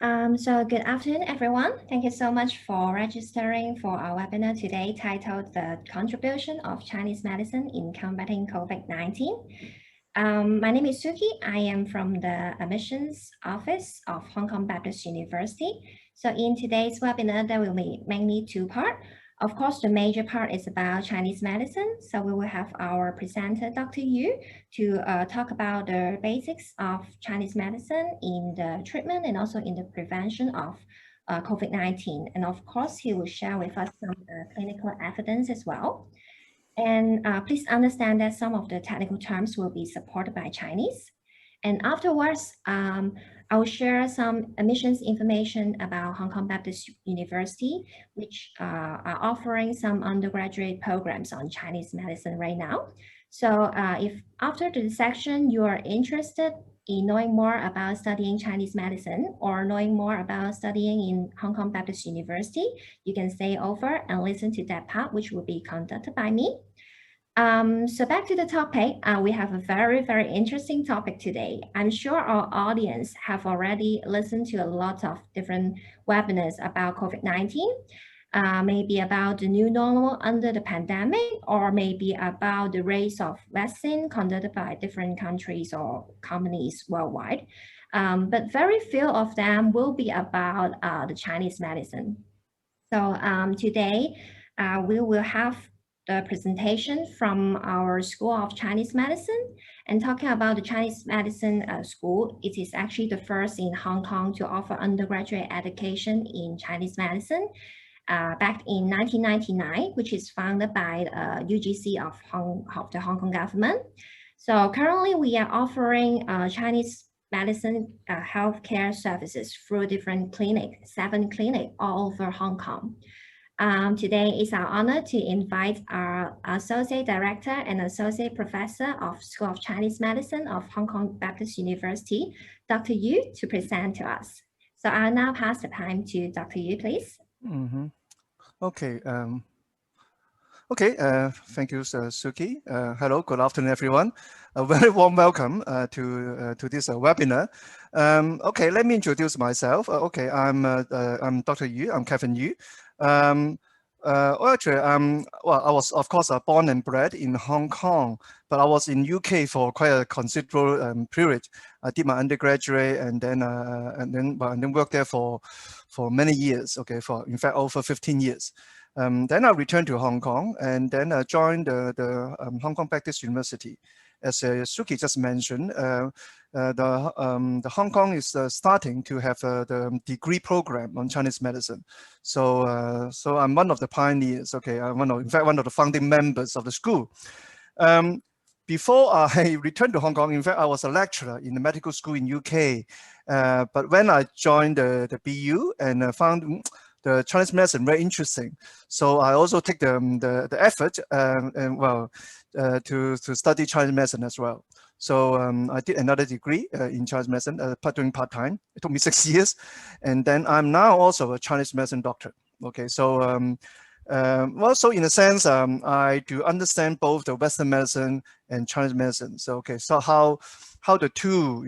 So good afternoon, everyone. Thank you so much for registering for our webinar today titled The Contribution of Chinese Medicine in Combating COVID-19. My name is Suki. I am from the Admissions Office of Hong Kong Baptist University. So in today's webinar, there will be mainly two parts. Of course, the major part is about Chinese medicine. So we will have our presenter, Dr. Yu, to talk about the basics of Chinese medicine in the treatment and also in the prevention of COVID-19. And of course, he will share with us some clinical evidence as well. And please understand that some of the technical terms will be supported by Chinese. And afterwards, I will share some admissions information about Hong Kong Baptist University, which are offering some undergraduate programs on Chinese medicine right now. So if after the section you are interested in knowing more about studying Chinese medicine or knowing more about studying in Hong Kong Baptist University, you can stay over and listen to that part, which will be conducted by me. So back to the topic, we have a very, very interesting topic today. I'm sure our audience have already listened to a lot of different webinars about COVID-19, maybe about the new normal under the pandemic, or maybe about the race of vaccine conducted by different countries or companies worldwide. But very few of them will be about the Chinese medicine. So today, we will have the presentation from our School of Chinese Medicine. And talking about the Chinese Medicine School, it is actually the first in Hong Kong to offer undergraduate education in Chinese medicine back in 1999, which is founded by UGC of the Hong Kong government. So currently we are offering Chinese medicine healthcare services through different clinics, 7 clinics all over Hong Kong. Today is our honor to invite our Associate Director and Associate Professor of School of Chinese Medicine of Hong Kong Baptist University, Dr. Yu, to present to us. So I'll now pass the time to Dr. Yu, please. Okay. Thank you, Suki. Hello, good afternoon, everyone. A very warm welcome to this webinar. Okay, let me introduce myself. I'm Dr. Yu. I'm Kevin Yu. Actually, well, I was, of course, born and bred in Hong Kong, but I was in UK for quite a considerable period. I did my undergraduate and then worked there for many years. Okay, in fact over 15 years. Then I returned to Hong Kong and then joined the Hong Kong Baptist University. As Suki just mentioned, the Hong Kong is starting to have the degree program on Chinese medicine. So I'm one of the pioneers. Okay, I'm in fact one of the founding members of the school. Before I returned to Hong Kong, in fact, I was a lecturer in the medical school in UK. But when I joined the BU and found the Chinese medicine very interesting, so I also take the effort to study Chinese medicine as well. So I did another degree in Chinese medicine, doing part-time. It took me 6 years, and then I'm now also a Chinese medicine doctor. Okay, so so in a sense, I do understand both the Western medicine and Chinese medicine. So okay, so how the two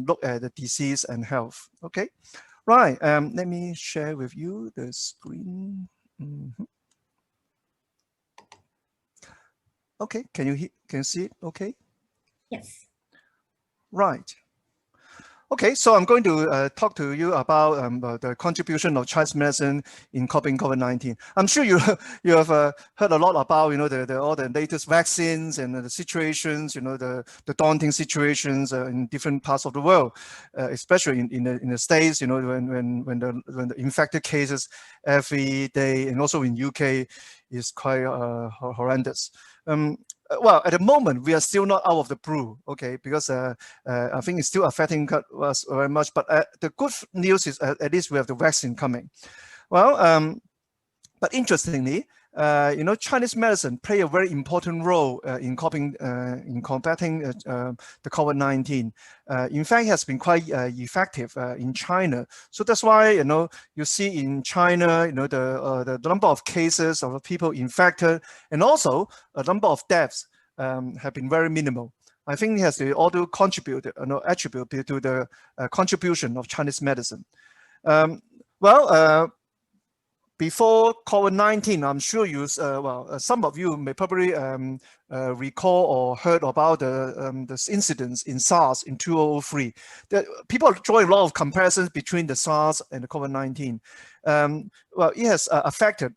look at the disease and health. Okay. Right, let me share with you the screen. Okay, can you see it? Okay. Yes. Right. Okay, so I'm going to talk to you about the contribution of Chinese medicine in coping COVID-19. I'm sure you have heard a lot about all the latest vaccines and the situations, the daunting situations in different parts of the world, especially in the States, when the infected cases every day, and also in UK is quite horrendous. Well, at the moment, we are still not out of the blue, okay, because I think it's still affecting us very much. But the good news is at least we have the vaccine coming. Well, but interestingly, Chinese medicine play a very important role in combating the COVID-19. In fact, it has been quite effective in China. So that's why you see in China, the number of cases of people infected and also a number of deaths have been very minimal. I think it has also contributed, attribute to the contribution of Chinese medicine. Well, before COVID-19, I'm sure some of you may probably recall or heard about this incidents in SARS in 2003. People are drawing a lot of comparisons between the SARS and the COVID-19. Well, it has affected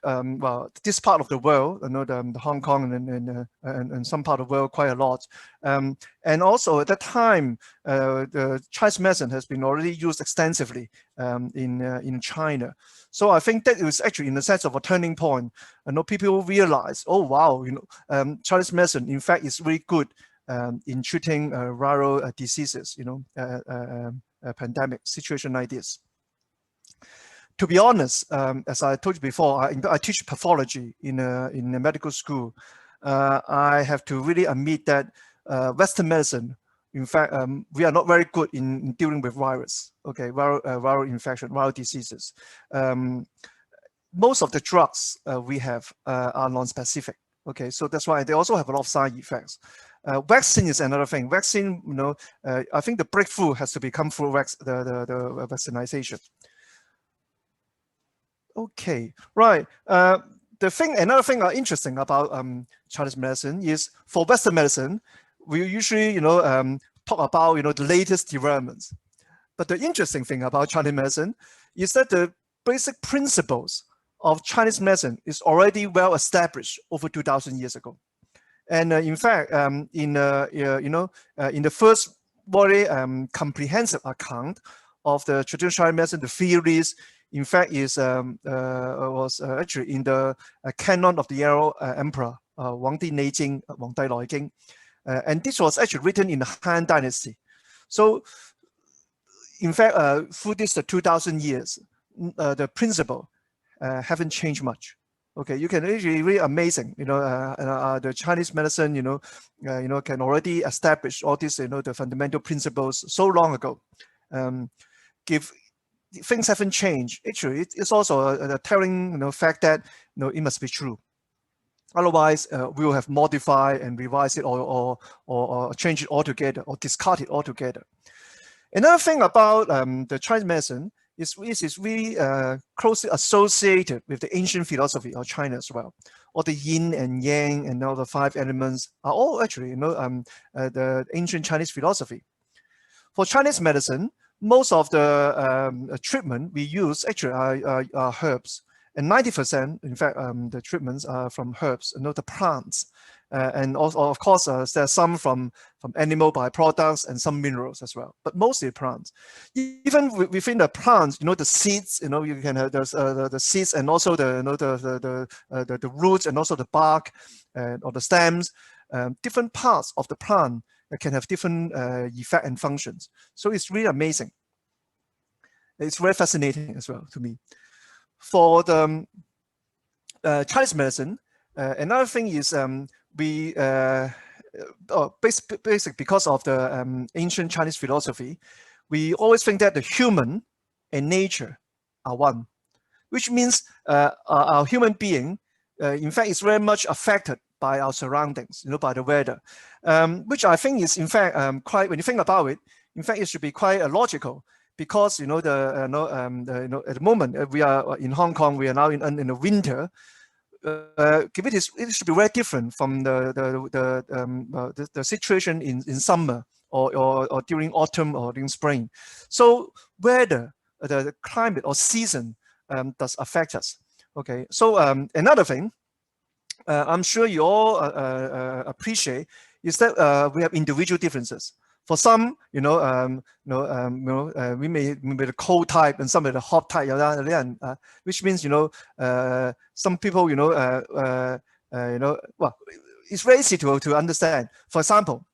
this part of the world, the Hong Kong and some part of the world quite a lot. And also at that time, the Chinese medicine has been already used extensively in China. So I think that it was actually in the sense of a turning point. People realize, oh wow, Chinese medicine in fact is really good in treating viral diseases, a pandemic situation like this. To be honest, as I told you before, I teach pathology in a medical school. I have to really admit that Western medicine, in fact, we are not very good in dealing with virus, viral infection, viral diseases. Most of the drugs we have are non-specific. Okay, so that's why they also have a lot of side effects. Vaccine is another thing. Vaccine, I think the breakthrough has to become through the vaccination. Okay, right. Another thing interesting about Chinese medicine is for Western medicine, we usually, talk about, the latest developments. But the interesting thing about Chinese medicine is that the basic principles of Chinese medicine is already well established over 2,000 years ago. And in fact, in the first very comprehensive account of the traditional Chinese medicine, the theories, in fact, was actually in the canon of the Yellow Emperor, Wangdi Neijing, Wangdi Neijing. And this was actually written in the Han Dynasty. So, in fact, through this 2,000 years, the principle haven't changed much. Okay, you can actually really amazing. The Chinese medicine, can already establish all these, the fundamental principles so long ago. Things haven't changed. Actually, it's also a telling, fact that it must be true. Otherwise, we will have modified and revised it or change it altogether or discard it altogether. Another thing about the Chinese medicine is really closely associated with the ancient philosophy of China as well. All the Yin and Yang and all the 5 elements are all actually, the ancient Chinese philosophy. For Chinese medicine, most of the treatment we use actually are herbs. And 90%, in fact, the treatments are from herbs, the plants. And also, of course, there are some from animal byproducts and some minerals as well, but mostly plants. Even within the plants, the seeds, you can have the seeds and also the roots and also the bark or the stems. Different parts of the plant can have different effect and functions. So it's really amazing. It's very fascinating as well to me. For the Chinese medicine, another thing is basic because of the ancient Chinese philosophy, we always think that the human and nature are one, which means our human being, in fact, is very much affected by our surroundings, by the weather, which I think is, in fact, quite, when you think about it, in fact, it should be quite logical. Because at the moment we are in Hong Kong, we are now in the winter. It should be very different from the situation in summer or during autumn or during spring. So weather, the climate or season does affect us. Okay. So another thing I'm sure you all appreciate is that we have individual differences. For some, we may be the cold type and some of the hot type, which means, some people, well, it's very easy to understand. For example,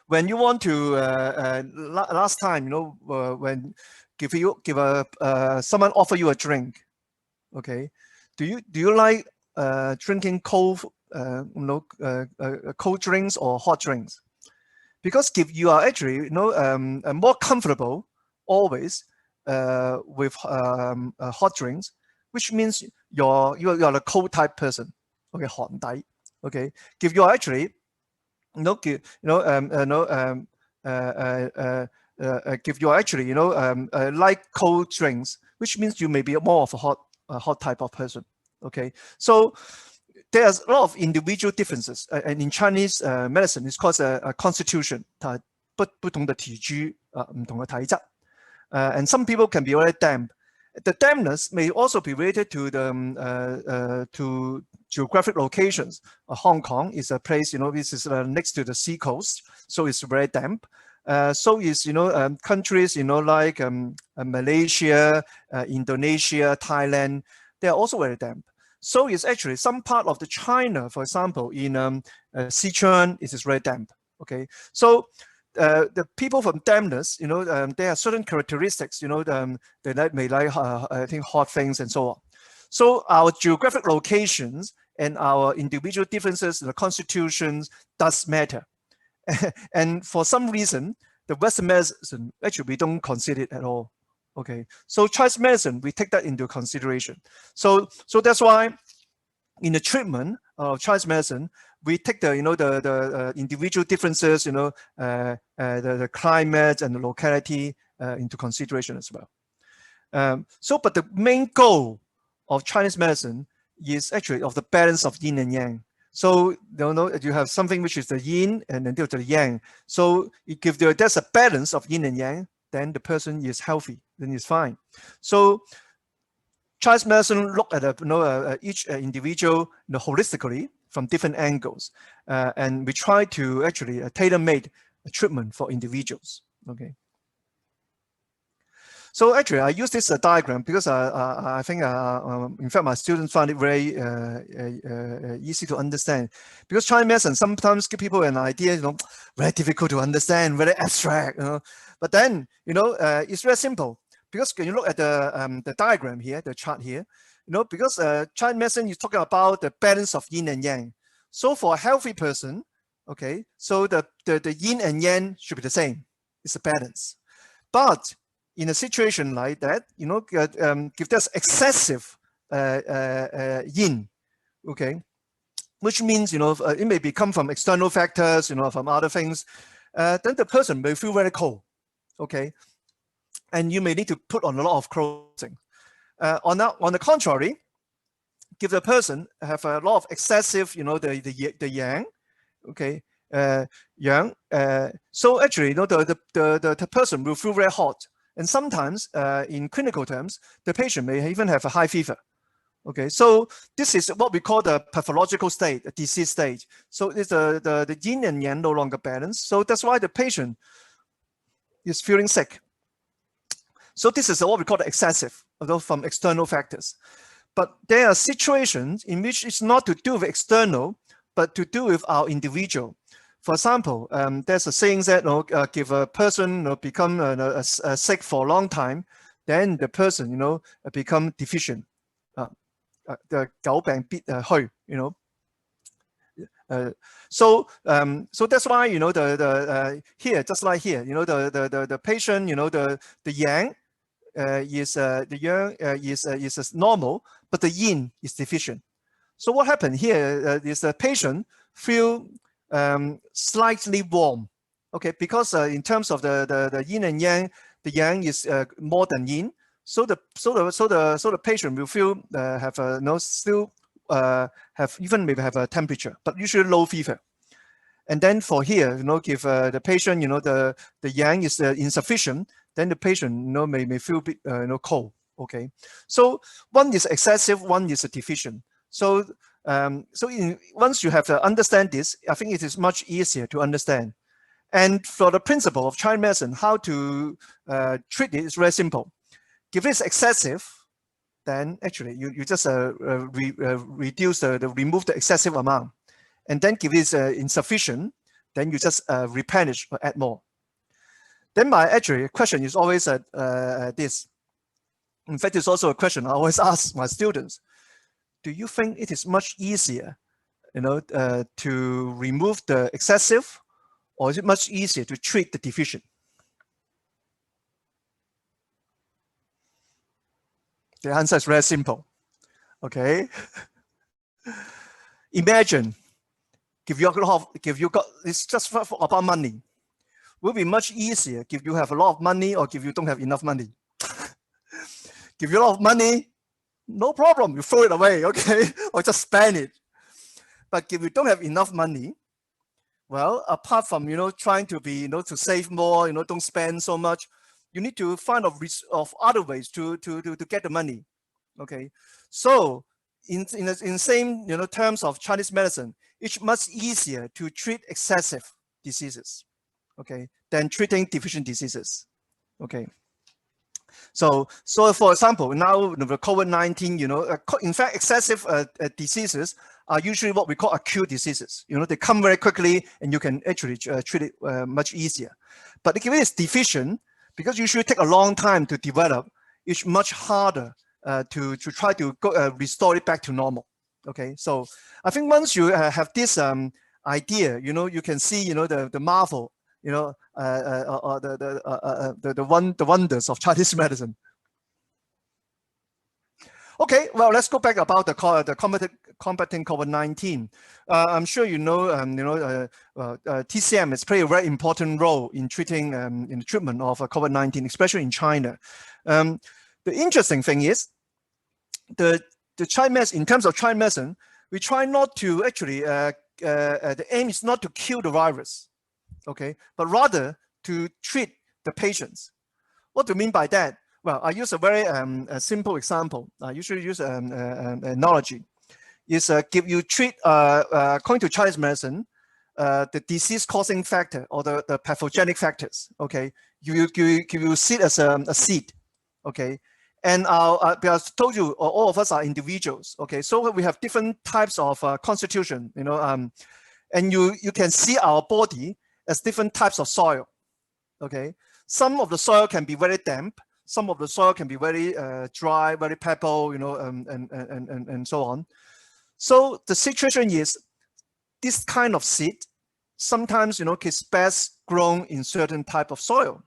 when you want to, last time, when someone offer you a drink, okay, do you like drinking cold, cold drinks or hot drinks? Because if you are actually, more comfortable always with hot drinks, which means you're a cold type person. Okay, hot and okay. If you are actually, give you actually, like cold drinks, which means you may be more of a hot type of person. Okay, so there's a lot of individual differences, and in Chinese medicine, it's called a constitution. 不同的體質，唔同嘅體質。And some people can be very damp. The dampness may also be related to the to geographic locations. Hong Kong is a place, this is next to the sea coast, so it's very damp. So is countries like Malaysia, Indonesia, Thailand. They are also very damp. So it's actually some part of the China, for example, in Sichuan, it is very damp. Okay, so the people from dampness, there are certain characteristics, they may like, I think, hot things and so on. So our geographic locations and our individual differences in the constitutions does matter. And for some reason, the Western medicine, actually, we don't consider it at all. Okay, so Chinese medicine, we take that into consideration. So that's why in the treatment of Chinese medicine, we take the the individual differences, the climate and the locality into consideration as well. But the main goal of Chinese medicine is actually of the balance of yin and yang. So you have something which is the yin and then there's the yang. So if there's a balance of yin and yang, then the person is healthy, then it's fine. So Chinese medicine look at each individual holistically from different angles, and we try to actually tailor-made treatment for individuals. Okay. So actually, I use this diagram because I think, in fact, my students find it very easy to understand. Because Chinese medicine sometimes give people an idea, very difficult to understand, very abstract. But then, it's very simple. Because when you look at the diagram here, the chart here, because Chinese medicine is talking about the balance of yin and yang. So for a healthy person, okay, so the yin and yang should be the same. It's a balance. But in a situation like that, if there's excessive yin, okay, which means, it may come from external factors, from other things, then the person may feel very cold, okay, and you may need to put on a lot of clothing. On the contrary, if the person have a lot of excessive, the yang, okay, yang, so actually, the person will feel very hot. And sometimes, in clinical terms, the patient may even have a high fever. Okay, so this is what we call the pathological state, a disease state. So it's the yin and yang no longer balanced. So that's why the patient is feeling sick. So this is what we call the excessive, although from external factors. But there are situations in which it's not to do with external, but to do with our individual. For example, there's a saying that if a person become sick for a long time, then the person become deficient. The 久病必虛, so that's why the here, just like here, the patient, the yang is normal, but the yin is deficient. So what happened here is the patient feel slightly warm, okay, because in terms of the yin and yang, the yang is more than yin. So the patient will feel still maybe have a temperature, but usually low fever. And then for here, if the patient, the yang is insufficient, then the patient, may feel a bit, cold. Okay, so one is excessive, one is deficient. So once you have to understand this, I think it is much easier to understand. And for the principle of Chinese medicine, how to treat it is very simple. If it's excessive, then actually you just reduce remove the excessive amount. And then if it's insufficient, then you just replenish or add more. Then my question is always this. In fact, it's also a question I always ask my students. Do you think it is much easier, to remove the excessive, or is it much easier to treat the deficient? The answer is very simple. Okay. Imagine if you got it's just about money. will be much easier if you have a lot of money or if you don't have enough money. Give you a lot of money, no problem, you throw it away, okay, or just spend it. But if you don't have enough money, well, apart from trying to be to save more, don't spend so much, you need to find of other ways to get the money. Okay, so in same terms of Chinese medicine, it's much easier to treat excessive diseases, okay, than treating deficient diseases. Okay. So for example, now the COVID-19, in fact, excessive diseases are usually what we call acute diseases. They come very quickly and you can actually treat it much easier. But if it is deficient, because usually take a long time to develop, it's much harder to try to restore it back to normal. Okay, so I think once you have this idea, you can see, the marvel, the wonders of Chinese medicine. Okay, well, let's go back about the combating COVID-19. I'm sure TCM has played a very important role in treating in the treatment of COVID-19, especially in China. The interesting thing is the Chinese, in terms of Chinese medicine, we try not to actually the aim is not to kill the virus, okay, but rather to treat the patients. What do you mean by that? Well, I use a very simple example. I usually use an analogy. Is if you treat, according to Chinese medicine, the disease-causing factor or the pathogenic factors, okay, you see it as a seed, okay, and because I told you, all of us are individuals, okay, so we have different types of constitution, and you can see our body as different types of soil, okay. Some of the soil can be very damp. Some of the soil can be very dry, very pebble, and so on. So the situation is this kind of seed sometimes, is best grown in certain type of soil.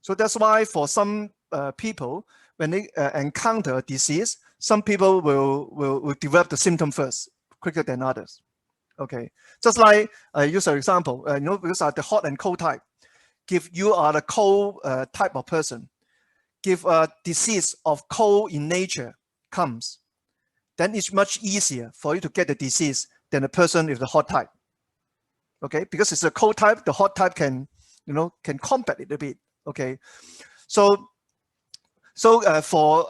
So that's why for some people, when they encounter a disease, some people will develop the symptom first, quicker than others. Okay, just like I use an example, because of the hot and cold type. If you are the cold type of person, if a disease of cold in nature comes, then it's much easier for you to get the disease than a person with the hot type. Okay, because it's a cold type, the hot type can combat it a bit. Okay, so for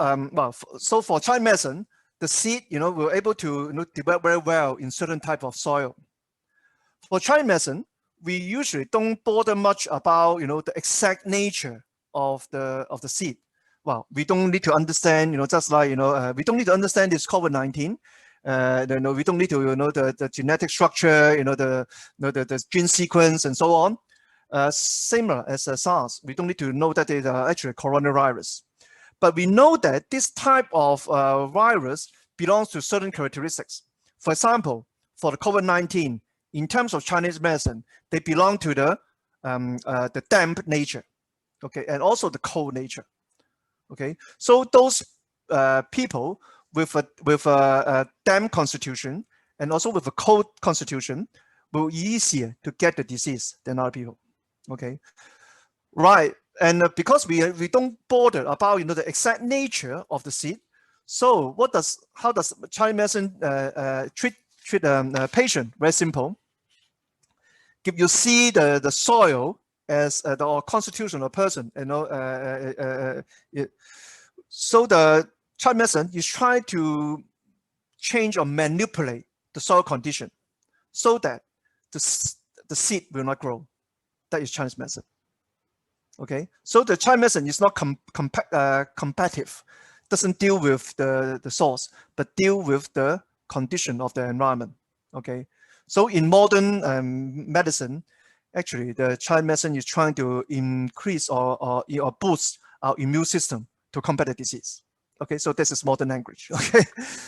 Chinese medicine, the seed we're able to develop very well in certain type of soil. For Chinese medicine, we usually don't bother much about the exact nature of the seed. Well, we don't need to understand, just like we don't need to understand this COVID-19. We don't need to the genetic structure, the gene sequence and so on. Similar as SARS, we don't need to know that it's actually coronavirus. But we know that this type of virus belongs to certain characteristics. For example, for the COVID-19, in terms of Chinese medicine, they belong to the damp nature, okay, and also the cold nature, okay. So those people with a damp constitution and also with a cold constitution will be easier to get the disease than other people, okay, right? And because we don't bother about the exact nature of the seed, so how does Chinese medicine treat a patient? Very simple. If you see the soil as the constitution of a person, so the Chinese medicine is trying to change or manipulate the soil condition so that the seed will not grow. That is Chinese medicine. Okay, so the Chinese medicine is not combative, doesn't deal with the source, but deal with the condition of the environment. Okay. So in modern medicine, actually, the Chinese medicine is trying to increase or boost our immune system to combat the disease. Okay, so this is modern language. Okay,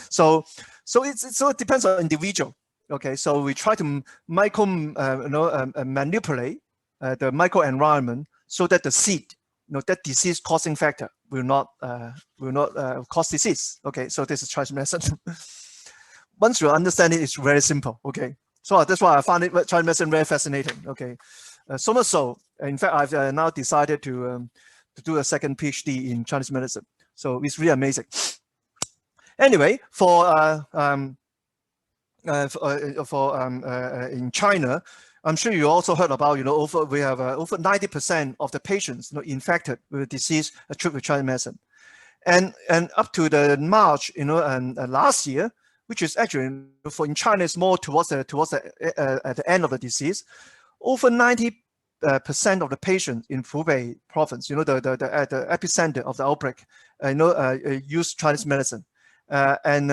so it depends on individual. Okay, so we try to manipulate the microenvironment so that the seed, that disease-causing factor will not cause disease. Okay, so this is Chinese medicine. Once you understand it, it's very simple. Okay. So that's why I found Chinese medicine very fascinating. Okay, So much so, in fact, I've now decided to do a second PhD in Chinese medicine. So it's really amazing. Anyway, in China, I'm sure you also heard about, we have over 90% of the patients, infected with the disease treated with Chinese medicine. And up to the March, and last year, which is actually in China, is more towards at the end of the disease. Over 90% of the patients in Hubei province, the epicenter of the outbreak, use Chinese medicine, and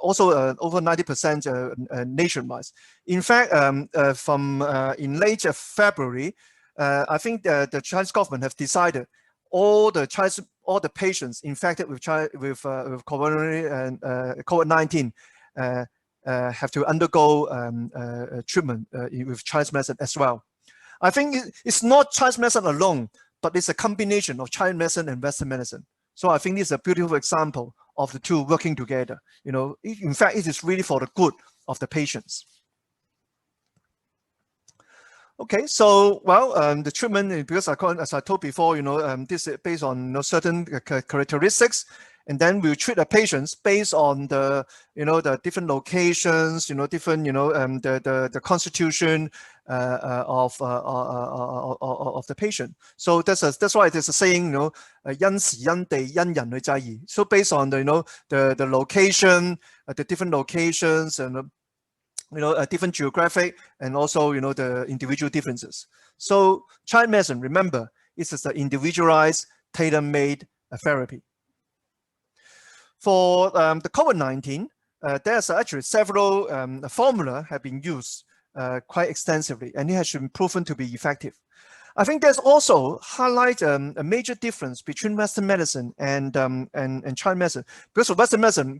also over 90% nationwide. In fact, from in late February, I think the Chinese government have decided all the patients infected with COVID-19 have to undergo treatment with Chinese medicine as well. I think it's not Chinese medicine alone, but it's a combination of Chinese medicine and Western medicine. So I think this is a beautiful example of the two working together. In fact, it is really for the good of the patients. Okay, so the treatment, because as I told before, this is based on certain characteristics, and then we treat the patients based on the the different locations, different the constitution of the patient. So that's why there's a saying, 因時因地因人去制宜. So based on the location, the different locations, and different geographic, and also the individual differences. So Chinese medicine, remember, is the individualized, tailor-made therapy. For the COVID-19, there's actually several formula have been used quite extensively, and it has been proven to be effective. I think there's also highlight a major difference between Western medicine and Chinese medicine. Because of Western medicine,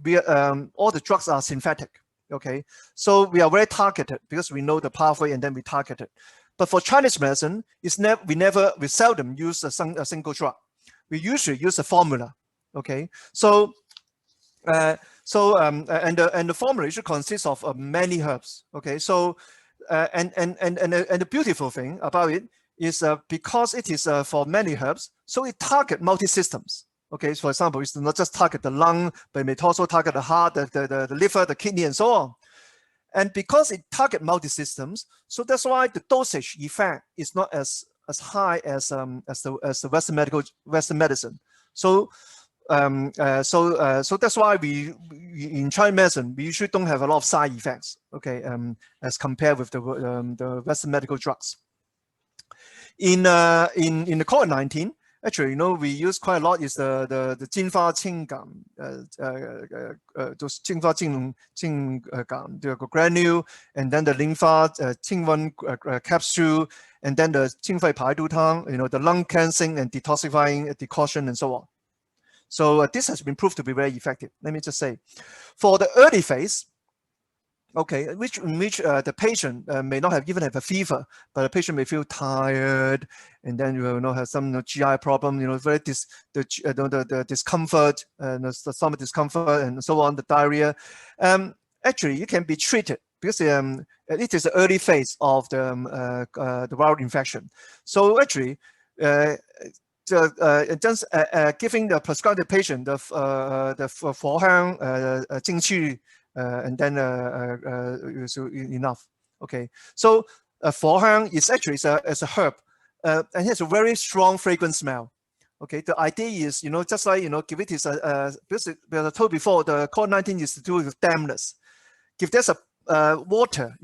all the drugs are synthetic. Okay, so we are very targeted because we know the pathway and then we target it. But for Chinese medicine, we seldom use a single drug. We usually use a formula. Okay, so and the formula should consist of many herbs. Okay, so and the beautiful thing about it is because it is for many herbs, so it target multi-systems. Okay, so for example, it's not just target the lung, but it may also target the heart, the liver, the kidney, and so on. And because it target multi-systems, so that's why the dosage effect is not as high as the Western medicine. So so that's why we in Chinese medicine we usually don't have a lot of side effects. Okay, as compared with the Western medical drugs. In the COVID-19. Actually, we use quite a lot is the 金发清感, those 金发净感, the granule, and then the 磷发清瘟 capsule, and then the 清肺排毒汤, the lung cleansing and detoxifying decoction, and so on. So this has been proved to be very effective. Let me just say, for the early phase, okay, in which the patient may not even have a fever, but the patient may feel tired, and then you will have some GI problem, very the discomfort, the stomach discomfort, and so on, the diarrhea. Actually, you can be treated because it is the early phase of the viral infection. So actually, just giving the prescribed patient the 火香精去. And then enough. Okay, so 火香 is actually as a herb, and it has a very strong fragrant smell. Okay, the idea is just like give it is because I told before the COVID-19 is to do with dampness. If there's a water,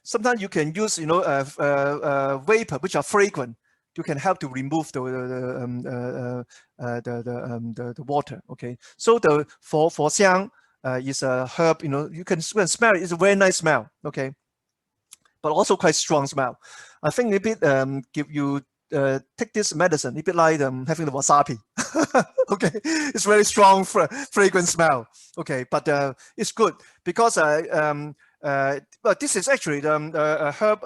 sometimes you can use vapor which are fragrant. You can help to remove the water. Okay, so the 火香 is a herb. You can smell it. It's a very nice smell. Okay, but also quite strong smell. I think a bit give you take this medicine a bit like having the wasabi. Okay, it's very strong fragrant smell. Okay, but it's good because but this is actually the herb.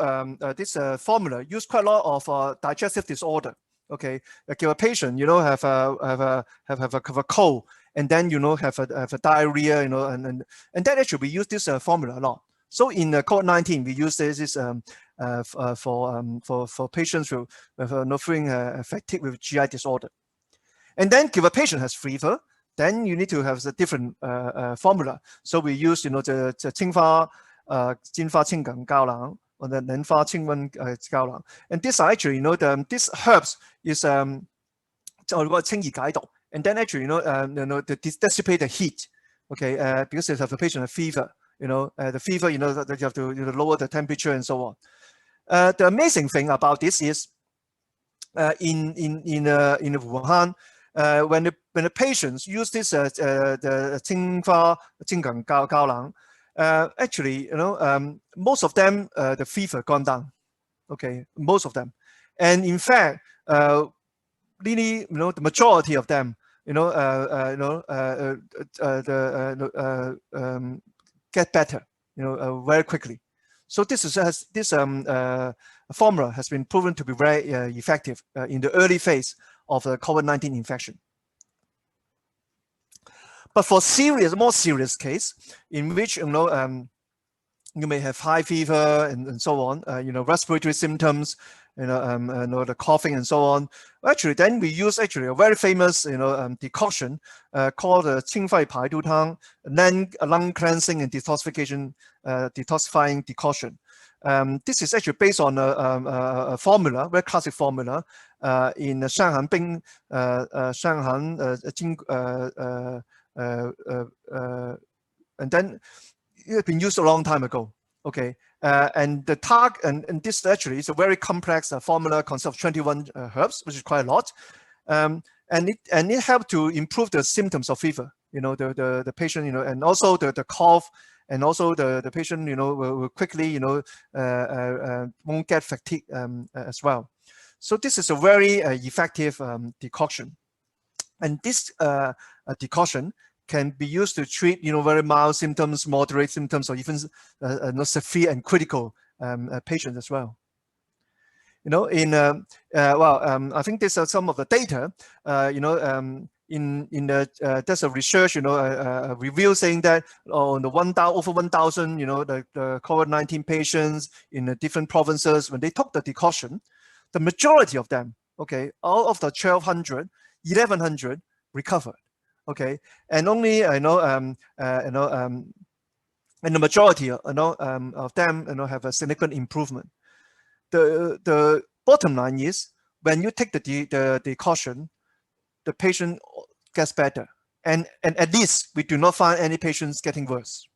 This formula used quite a lot of digestive disorder. Okay, like a patient, have a cold, and then have a diarrhea, and then actually we use this formula a lot. So in COVID-19, we use this for patients with no feeling fatigue with GI disorder. And then if a patient has fever, then you need to have a different formula. So we use, the 青花金花清梗胶囊 or the 莲花清瘟胶囊. And this are actually, these herbs is 就嗰個清熱解毒. And then actually, to dissipate the heat, okay, because if a patient has fever, the fever, that you have to lower the temperature and so on. The amazing thing about this is in Wuhan, when the patients use this the 青花清梗胶囊, actually, most of them the fever gone down, okay, most of them, and in fact, really, the majority of them, get better, very quickly. So this formula has been proven to be very effective in the early phase of the COVID-19 infection. But for more serious case, in which you may have high fever and so on, respiratory symptoms, the coughing and so on. Actually, then we use actually a very famous decoction called the 清肺排毒汤, then lung cleansing and detoxification, detoxifying decoction. This is actually based on a formula, very classic formula, in Shanhan Bing, Shanhan Jing, and then it has been used a long time ago. Okay, and the target, and this actually is a very complex formula, consists of 21 herbs, which is quite a lot, and it helped to improve the symptoms of fever. The patient, and also the cough, and also the patient, will quickly, won't get fatigue as well. So this is a very effective decoction, and this decoction can be used to treat, very mild symptoms, moderate symptoms, or even severe and critical patients as well. I think these are some of the data. There's a research, review saying that on the over 1,000, the COVID-19 patients in the different provinces, when they took the decoction, the majority of them, okay, out of the 1,200, 1,100 recovered. Okay, and only and the majority of them have a significant improvement. The bottom line is, when you take the decoction, the patient gets better, and at least we do not find any patients getting worse.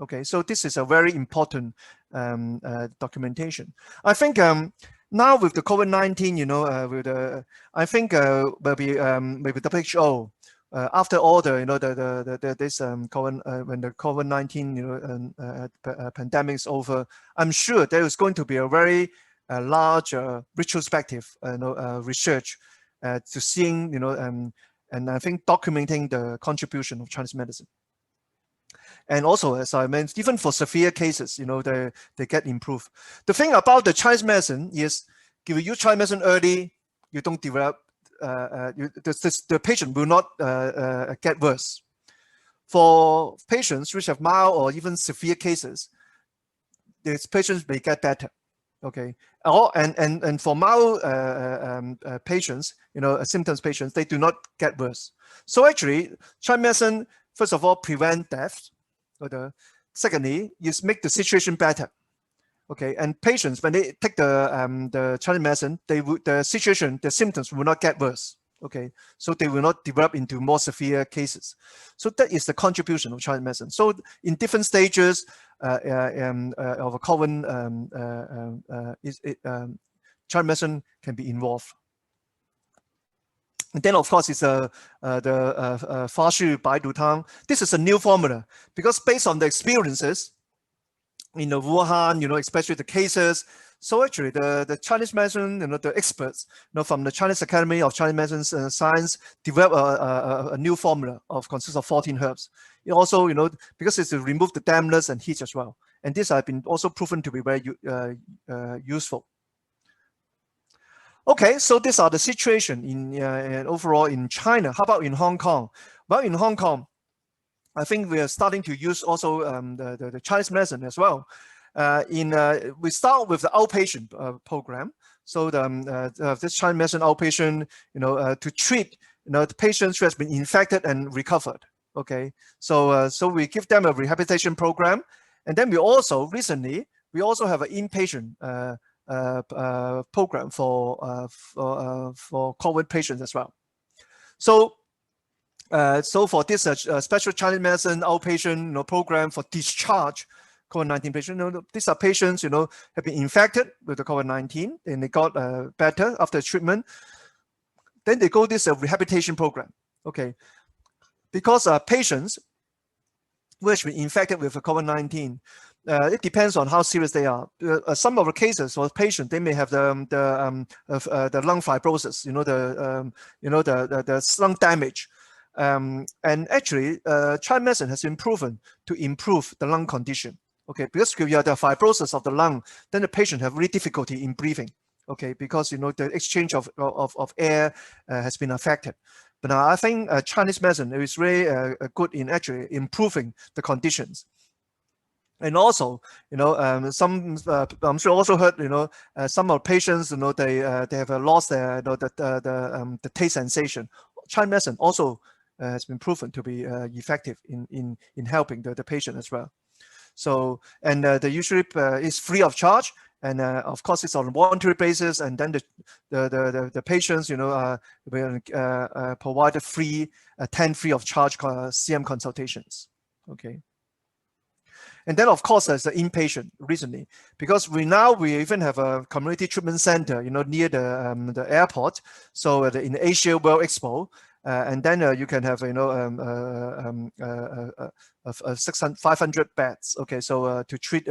Okay, so this is a very important documentation. I think now with the COVID-19, I think maybe WHO. After all the when the COVID-19 pandemic is over, I'm sure there is going to be a very large retrospective research to seeing and I think documenting the contribution of Chinese medicine. And also, as I mentioned, even for severe cases, they get improved. The thing about the Chinese medicine is, if you use Chinese medicine early, you don't develop. The patient will not get worse. For patients which have mild or even severe cases, these patients may get better. Okay, and for mild patients, symptoms patients, they do not get worse. So actually, Chinese medicine, first of all, prevent death. Secondly, is make the situation better. Okay, and patients, when they take the Chinese medicine, the symptoms will not get worse. Okay, so they will not develop into more severe cases. So that is the contribution of Chinese medicine. So in different stages of a COVID, Chinese medicine can be involved. And then, of course, it's the Fa Shu Bai Du Tang. This is a new formula because based on the experiences in the Wuhan, especially the cases. So actually, the Chinese medicine, the experts, from the Chinese Academy of Chinese Medicine and Science, develop a new formula consists of 14 herbs. It also, because it's to remove the dampness and heat as well. And these have been also proven to be very useful. Okay, so these are the situation in overall in China. How about in Hong Kong? Well, in Hong Kong, I think we are starting to use also the Chinese medicine as well. We start with the outpatient program. So this Chinese medicine outpatient, to treat, the patients who has been infected and recovered. Okay, so we give them a rehabilitation program, and then we also recently have an inpatient program for COVID patients as well. So for this special Chinese medicine outpatient program for discharge COVID-19 patients, these are patients have been infected with the COVID-19 and they got better after treatment. Then they go this rehabilitation program. Okay, because patients who have been infected with COVID-19, it depends on how serious they are. Some of the cases for patients, they may have the lung fibrosis, the lung damage. And actually, Chinese medicine has been proven to improve the lung condition. Okay, because if you have the fibrosis of the lung, then the patient have really difficulty in breathing. Okay, because the exchange of air has been affected. But I think Chinese medicine is really good in actually improving the conditions. And also, some I'm sure also heard, some of patients, they have lost their the taste sensation. Chinese medicine also has been proven to be effective in helping the patient as well. So, and the usually is free of charge, and of course it's on a voluntary basis. And then the patients, will provide a free, 10 free of charge CM consultations. Okay. And then, of course, there's the inpatient recently, because we even have a community treatment center, near the airport. So in the Asia World Expo, and then you can have 500 beds. Okay, so to treat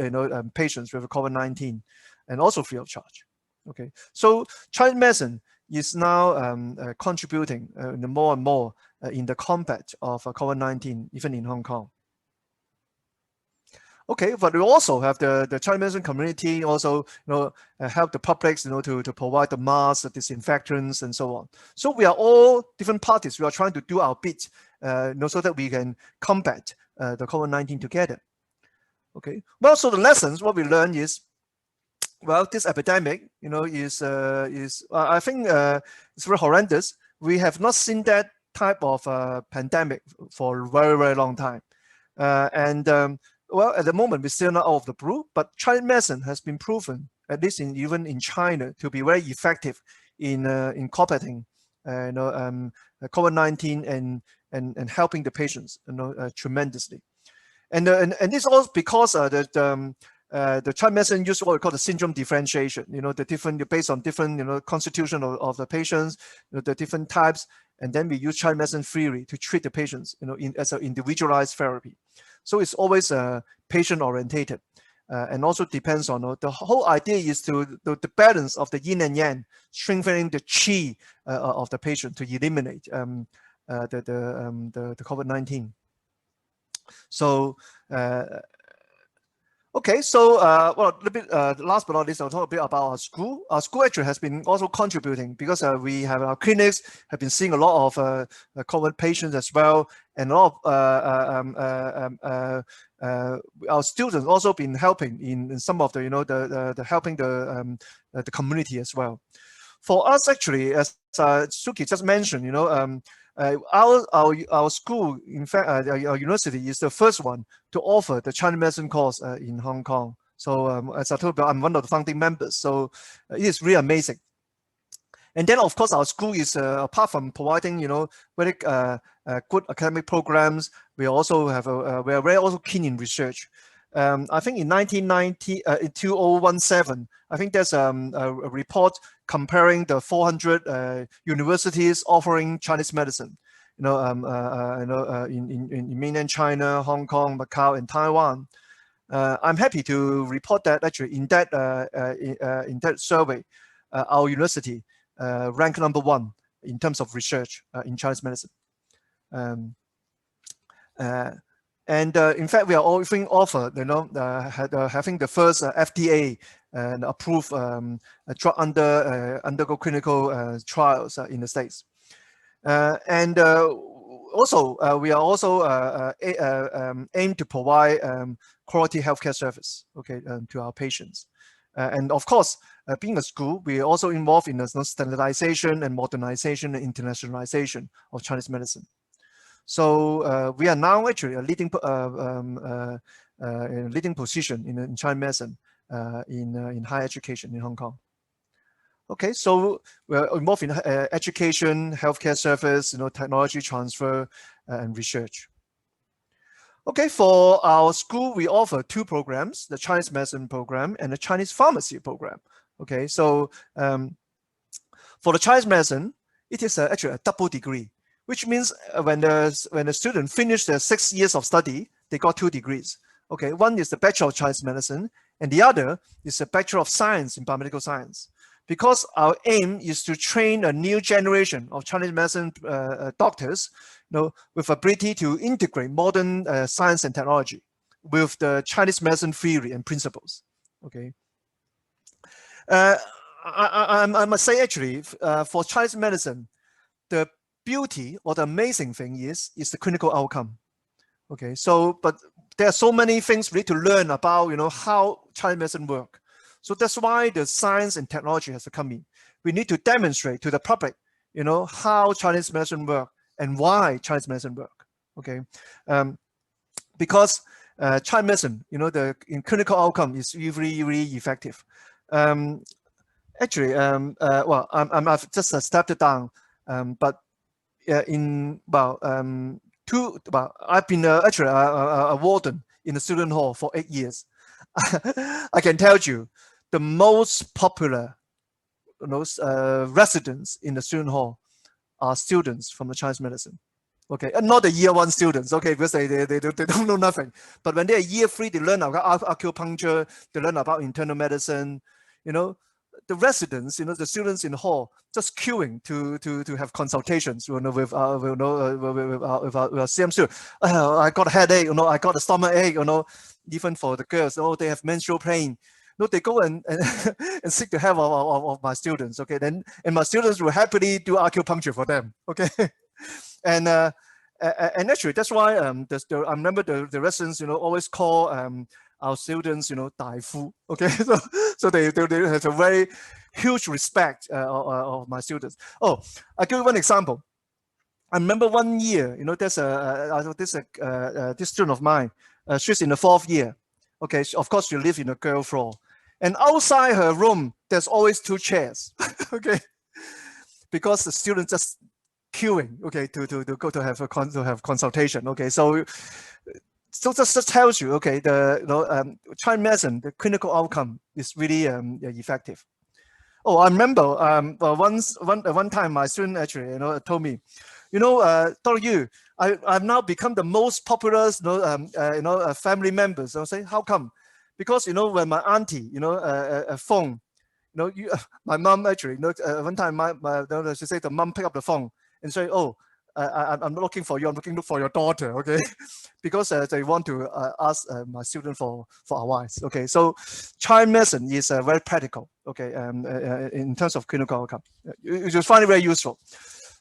patients with COVID-19, and also free of charge. Okay, so Chinese medicine is now contributing more and more in the combat of COVID-19, even in Hong Kong. Okay, but we also have the Chinese medicine community also, help the public, to provide the masks, the disinfectants, and so on. So we are all different parties. We are trying to do our bit, so that we can combat the COVID-19 together. Okay. Well, so the lessons, what we learned is, well, this epidemic, is I think it's very horrendous. We have not seen that type of pandemic for a very, very long time, well, at the moment, we're still not out of the blue, but Chinese medicine has been proven, at least even in China, to be very effective in combating COVID-19 and helping the patients tremendously. And this also because the Chinese medicine use what we call the syndrome differentiation, the different, based on different constitution of the patients, the different types, and then we use Chinese medicine theory to treat the patients, as an individualized therapy. So it's always patient orientated, and also depends on the whole idea is to the balance of the yin and yang, strengthening the qi of the patient to eliminate the COVID-19. So okay, so well, a little bit last but not least, I'll talk a bit about our school. Our school actually has been also contributing, because we have our clinics have been seeing a lot of COVID patients as well, and a lot of our students also been helping in some of the helping the community as well. For us, actually, as Suki just mentioned, our school, in fact, our university is the first one to offer the Chinese medicine course in Hong Kong. So as I told you, I'm one of the founding members. So it is really amazing. And then, of course, our school is apart from providing, very good academic programs, we also have we are very also keen in research. I think in 2017, I think there's a report comparing the 400 universities offering Chinese medicine, in mainland China, Hong Kong, Macau, and Taiwan. I'm happy to report that actually in that survey, our university ranked #1 in terms of research in Chinese medicine. And in fact, we are offering having the first FDA approved drug undergo clinical trials in the States. And also, we are also aim to provide quality healthcare service, okay, to our patients. And of course, being a school, we are also involved in the standardization and modernization and internationalization of Chinese medicine. So we are now actually a leading position in Chinese medicine in higher education in Hong Kong. Okay, so we're involved in education, healthcare service, technology transfer, and research. Okay, for our school, we offer two programs, the Chinese medicine program and the Chinese pharmacy program. Okay, so for the Chinese medicine, it is actually a double degree, which means when the student finished their 6 years of study, they got 2 degrees. Okay, one is the Bachelor of Chinese Medicine, and the other is the Bachelor of Science in Biomedical Science. Because our aim is to train a new generation of Chinese medicine doctors, with ability to integrate modern science and technology with the Chinese medicine theory and principles. Okay, I must say actually, for Chinese medicine, the beauty or the amazing thing is the clinical outcome. Okay, so but there are so many things we need to learn about, how Chinese medicine work. So that's why the science and technology has to come in. We need to demonstrate to the public, how Chinese medicine work and why Chinese medicine work. Okay, because Chinese medicine, the clinical outcome is really, really effective. Actually, well, I've just stepped it down, but I've been actually a warden in the student hall for 8 years. I can tell you, the most popular residents in the student hall are students from the Chinese medicine. Okay, and not the year 1 students, okay, because they don't know nothing. But when they're year 3, they learn about acupuncture, they learn about internal medicine, the residents, the students in the hall just queuing to have consultations, with our CM student. I got a headache, I got a stomach ache, even for the girls, they have menstrual pain. They go and seek the help of my students. Okay, and my students will happily do acupuncture for them. Okay, and actually that's why I remember the residents always call our students Dai Fu. Okay, so they have a very huge respect of my students. Oh, I'll give you one example. I remember one year, there's this student of mine. She's in the 4th year. Okay, of course she lives in the girl floor, and outside her room there's always 2 chairs. Okay, because the students just queuing, okay, to go to have consultation. Okay, so just tells you, okay, the Chinese medicine, the clinical outcome is really effective. Oh, I remember one time my student actually told me, Dr. Yu, I've now become the most popular family members. I'll say, how come? Because when my auntie phone, my mom actually, one time she said the mom picked up the phone and say, oh, I'm not looking for you, I'm looking for your daughter. Okay, because they want to ask my student for advice. Okay, so Chinese medicine is very practical. Okay, in terms of clinical outcome, you just find it very useful.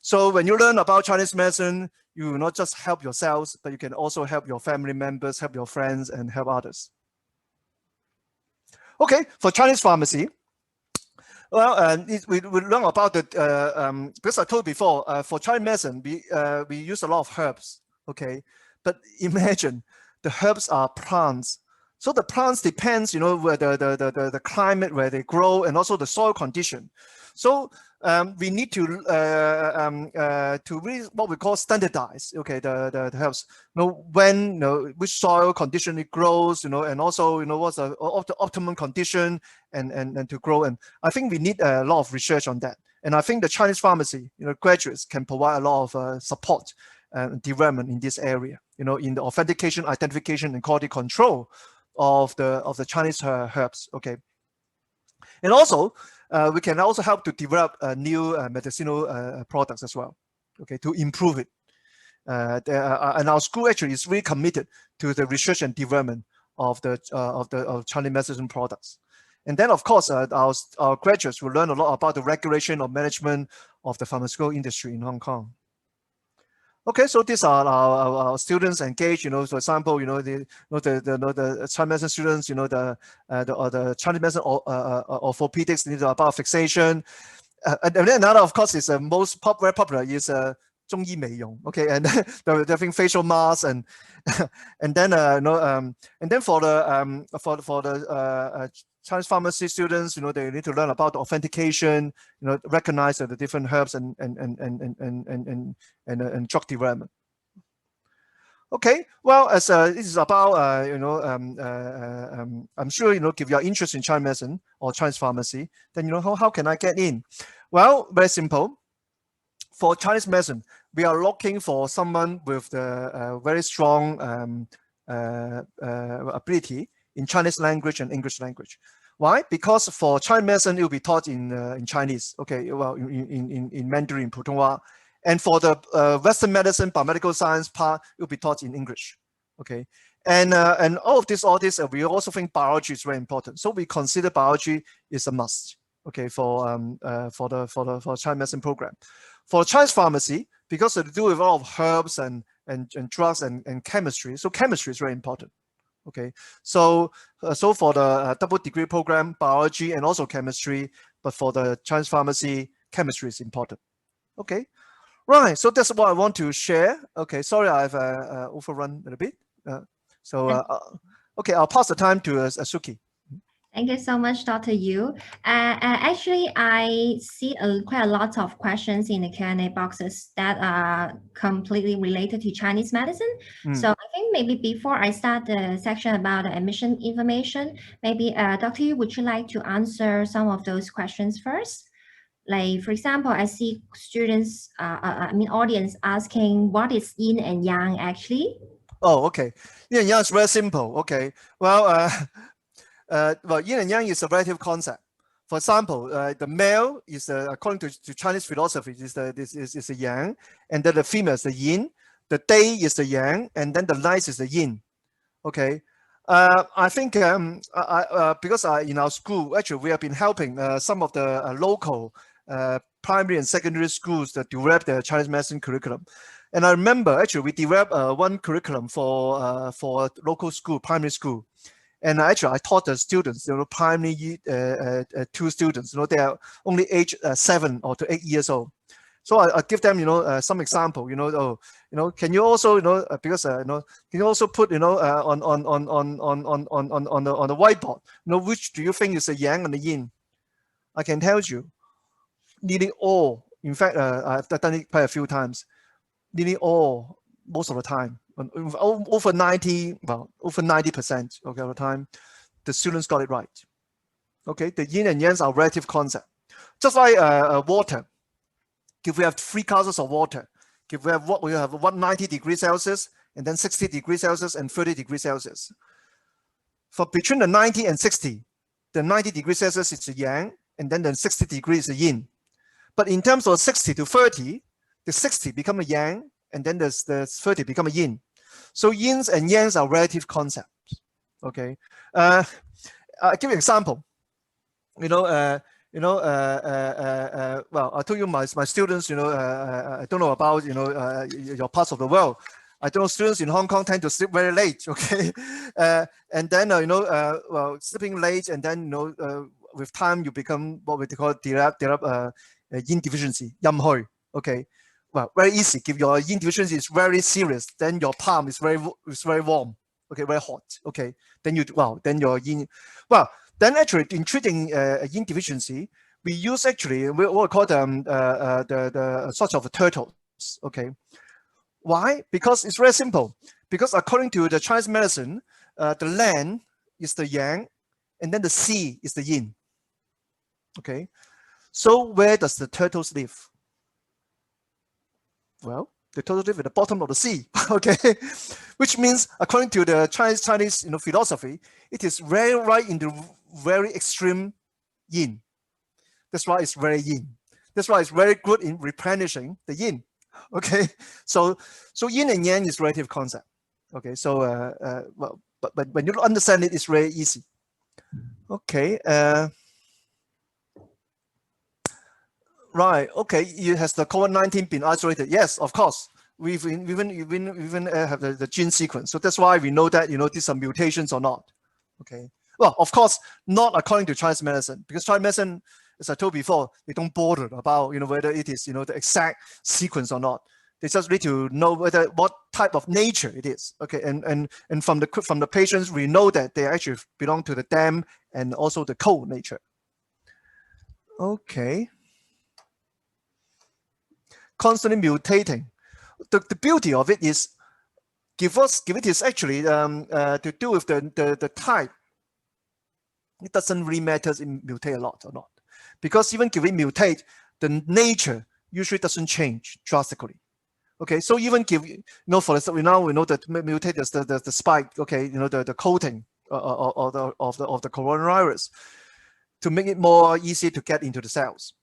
So when you learn about Chinese medicine, you will not just help yourselves, but you can also help your family members, help your friends, and help others. Okay, for Chinese pharmacy, well, we learn about the because I told before, for Chinese medicine, we use a lot of herbs. Okay, but imagine the herbs are plants. So the plants depends, where the climate where they grow and also the soil condition. So we need to really what we call standardize. Okay, the herbs. When which soil condition it grows. And also what's the optimum condition and to grow. And I think we need a lot of research on that. And I think the Chinese pharmacy graduates can provide a lot of support and development in this area. In the authentication, identification, and quality control of the Chinese herbs. Okay, and also we can also help to develop new medicinal products as well. Okay, to improve it. And our school actually is really committed to the research and development of Chinese medicine products. And then, of course, our graduates will learn a lot about the regulation or management of the pharmaceutical industry in Hong Kong. Okay, so these are our students engaged. For example, the Chinese medicine students, the Chinese medicine or orthopedics, about fixation. And then another, of course, is very popular is 中醫美容. Okay, and they're having facial masks and and then and then for the Chinese pharmacy students, they need to learn about the authentication, recognize the different herbs and drug development. Okay, well, as this is about I'm sure if you are interested in Chinese medicine or Chinese pharmacy, then how can I get in? Well, very simple. For Chinese medicine, we are looking for someone with the very strong ability in Chinese language and English language. Why? Because for Chinese medicine, it will be taught in Chinese. Okay, well, in Mandarin, Putonghua. And for the Western medicine, biomedical science part, it will be taught in English. Okay, and all this, we also think biology is very important. So we consider biology is a must. Okay, for Chinese medicine program. For Chinese pharmacy, because they do with a lot of herbs and drugs and chemistry, so chemistry is very important. Okay, so for the double degree program, biology and also chemistry, but for the Chinese pharmacy, chemistry is important. Okay, right. So that's what I want to share. Okay, sorry I've overrun a little bit. Okay, I'll pass the time to Suki. Thank you so much, Dr. Yu. Actually, I see quite a lot of questions in the Q&A boxes that are completely related to Chinese medicine. So I think maybe before I start the section about the admission information, maybe Dr. Yu, would you like to answer some of those questions first? Like, for example, I see students, audience asking, what is Yin and Yang actually? Oh, okay. Yin and Yang is very simple. Okay. Well, Yin and Yang is a relative concept. For example, the male is, according to Chinese philosophy, is the Yang, and then the female is the Yin. The day is the Yang, and then the night is the Yin. Okay. I think because in our school, actually, we have been helping some of the local primary and secondary schools that develop the Chinese medicine curriculum. And I remember, actually, we developed one curriculum for local school, primary school. And actually, I taught the students, primary 2 students, they are only age 7 or to 8 years old. So I give them, some example, can you also, because, can you also put, on the whiteboard, which do you think is the Yang and the Yin? I can tell you, nearly all. In fact, I've done it quite a few times. Nearly all, most of the time, over 90%, okay, of the time, the students got it right. Okay, the Yin and Yang are relative concept. Just like water. If we have 3 classes of water, if we have 190 degrees Celsius, and then 60 degrees Celsius and 30 degrees Celsius. For between the 90 and 60, the 90 degrees Celsius is the Yang, and then the 60 degrees is the Yin. But in terms of 60 to 30, the 60 become a Yang, and then the 30 become a Yin. So Yins and Yangs are relative concepts. Okay, I'll give you an example. Well, I told you my students, I don't know about, your parts of the world. I don't know, students in Hong Kong tend to sleep very late, okay? And then, well, sleeping late, and then, with time, you become what we call develop yin deficiency, yam hui, okay? Well, very easy. If your yin deficiency is very serious, then your palm is very warm, okay, very hot, okay? Then then your yin, then actually in treating yin deficiency, we use actually what we call the sort of turtles. Okay, why? Because it's very simple. Because according to the Chinese medicine, the land is the Yang, and then the sea is the Yin. Okay, so where does the turtles live? Well, the turtles live at the bottom of the sea. Okay, which means according to the Chinese philosophy, it is very right in the very extreme Yin. That's why it's very Yin. That's why it's very good in replenishing the Yin. Okay, so Yin and Yang is relative concept. Okay, so but when you understand it, it's very easy. Okay, right. Okay, has the COVID-19 been isolated? Yes, of course. we even have the gene sequence. So that's why we know that, these are mutations or not. Okay. Well, of course, not according to Chinese medicine, because Chinese medicine, as I told before, they don't bother about, whether it is, the exact sequence or not. They just need to know what type of nature it is. Okay. And from the patients, we know that they actually belong to the damp and also the cold nature. Okay. Constantly mutating. The beauty of it is give it is actually to do with the type. It doesn't really matter if it mutate a lot or not, because even if it mutate, the nature usually doesn't change drastically. Okay, so even give for example, now we know that mutate is the spike. Okay, the coating of the coronavirus to make it more easy to get into the cells.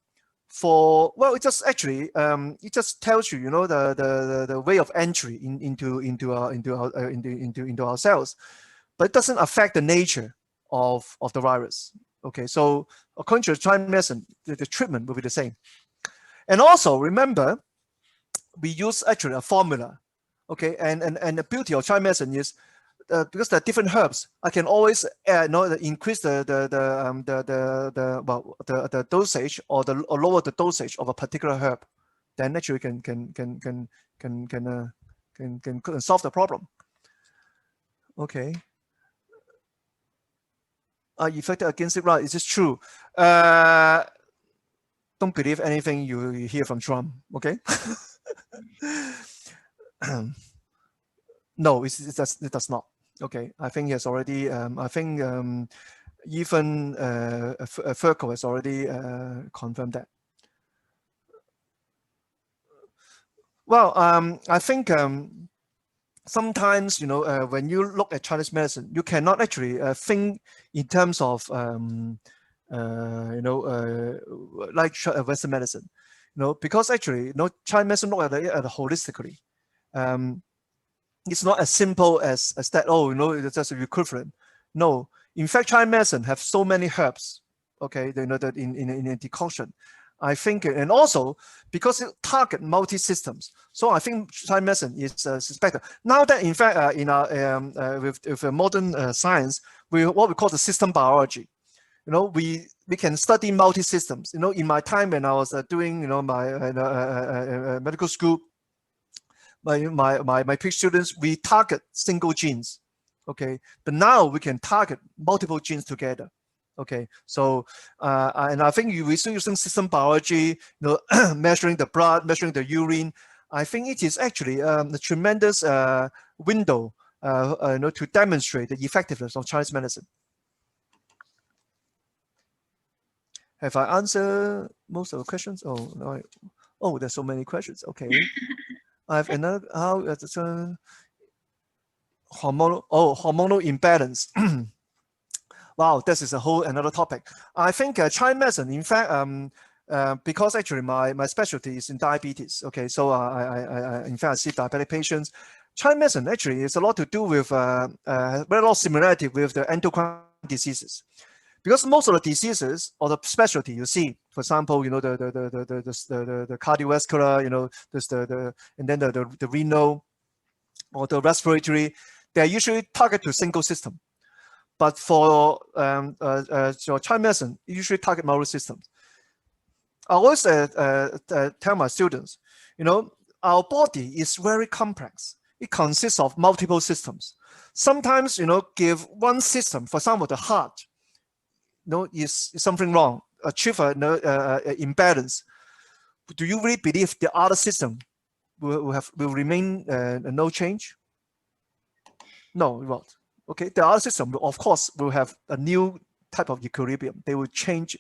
It just actually it just tells you the way of entry into our cells, but it doesn't affect the nature of the virus. Okay, so according to Chinese medicine, the treatment will be the same. And also remember, we use actually a formula. Okay, and the beauty of Chinese medicine is because there are different herbs, I can always increase the dosage or lower the dosage of a particular herb. Then actually can solve the problem. Okay. Are effective against it? Right? Is this true? Don't believe anything you hear from Trump. Okay. No, it does not. Okay, I think he has already. I think even Furco has already confirmed that. Well, I think sometimes when you look at Chinese medicine, you cannot actually think in terms of like Western medicine, because actually Chinese medicine look at it holistically. It's not as simple as that. Oh, it's just equivalent. No, in fact, Chinese medicine have so many herbs. Okay, that in a decoction. I think, and also because it target multi-systems, so I think Chinese medicine is better. Now that in fact in our with modern science, what we call the system biology. We can study multi-systems. In my time when I was doing my medical school, my PhD students, we target single genes. Okay, but now we can target multiple genes together. Okay, so and I think we're still using system biology, measuring the blood, measuring the urine. I think it is actually a tremendous window to demonstrate the effectiveness of Chinese medicine. Have I answered most of the questions? Oh no! Oh, there's so many questions. Okay, I have another. Hormonal imbalance. Wow, this is a whole another topic. I think Chinese medicine, in fact, because actually my specialty is in diabetes. Okay, so I in fact I see diabetic patients. Chinese medicine actually is a lot to do with very lot of similarity with the endocrine diseases, because most of the diseases or the specialty you see, for example, the cardiovascular, and then the renal or the respiratory, they are usually targeted to a single system. But for Chinese medicine, you usually target multiple systems. I always tell my students, our body is very complex. It consists of multiple systems. Sometimes, give one system, for example, the heart, is something wrong, achieve an imbalance. Do you really believe the other system will remain no change? No, it won't. Okay, the other system, of course, will have a new type of equilibrium. They will change,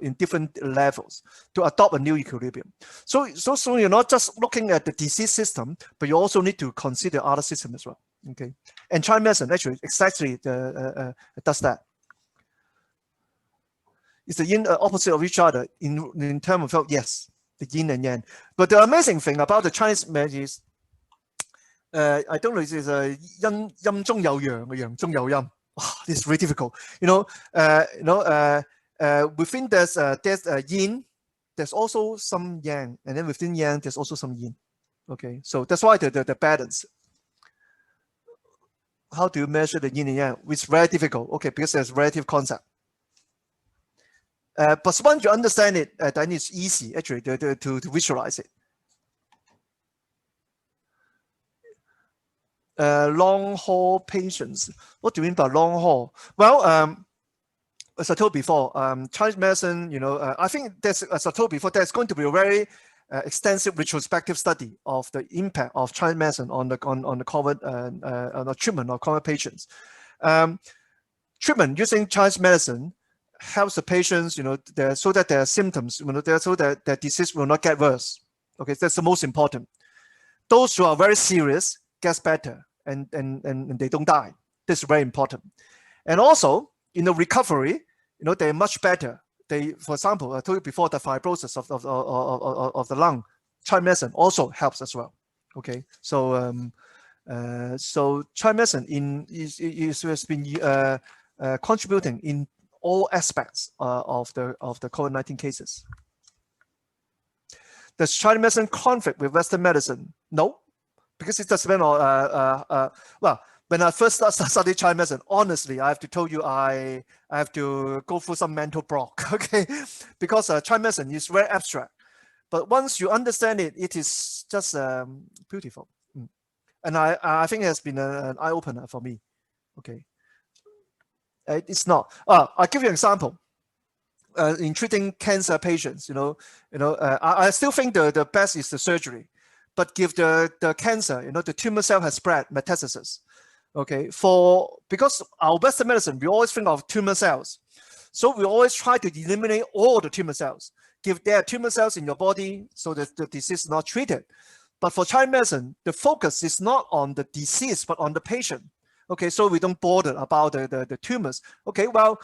in different levels to adopt a new equilibrium. So you're not just looking at the disease system, but you also need to consider other system as well. Okay, and Chinese medicine actually exactly does that. It's the yin opposite of each other in terms of health. Yes, the yin and yang. But the amazing thing about the Chinese medicine is, I don't know, it's yin中有陽，陽中有陰. This is really difficult. Within there's yin, there's also some yang, and then within yang, there's also some yin. Okay, so that's why the balance. How do you measure the yin and yang? It's very difficult, okay, because there's relative concept. But once you understand it, then it's easy actually to visualize it. Long haul patients. What do you mean by long haul? Well, as I told before, Chinese medicine, I think as I told before, there's going to be a very extensive retrospective study of the impact of Chinese medicine on the COVID on the treatment of COVID patients. Treatment using Chinese medicine helps the patients, so that their symptoms, so that their disease will not get worse. Okay, that's the most important. Those who are very serious gets better and they don't die. This is very important. And also, in the recovery, they're much better. For example, I told you before, the fibrosis of the lung, Chinese medicine also helps as well. Okay, so so Chinese medicine has been contributing in all aspects of the COVID-19 cases. Does Chinese medicine conflict with Western medicine? No, because it doesn't. Well, when I first studied Chinese medicine, honestly, I have to tell you, I have to go through some mental block, okay? Because Chinese medicine is very abstract. But once you understand it, it is just beautiful. And I think it has been an eye-opener for me, okay? It's not. I'll give you an example. In treating cancer patients, I still think the best is the surgery. But if the cancer, the tumor cell has spread, metastasis, okay, because our Western medicine, we always think of tumor cells. So we always try to eliminate all the tumor cells. If there are tumor cells in your body, so that the disease is not treated. But for Chinese medicine, the focus is not on the disease, but on the patient. Okay, so we don't bother about the tumors. Okay, well,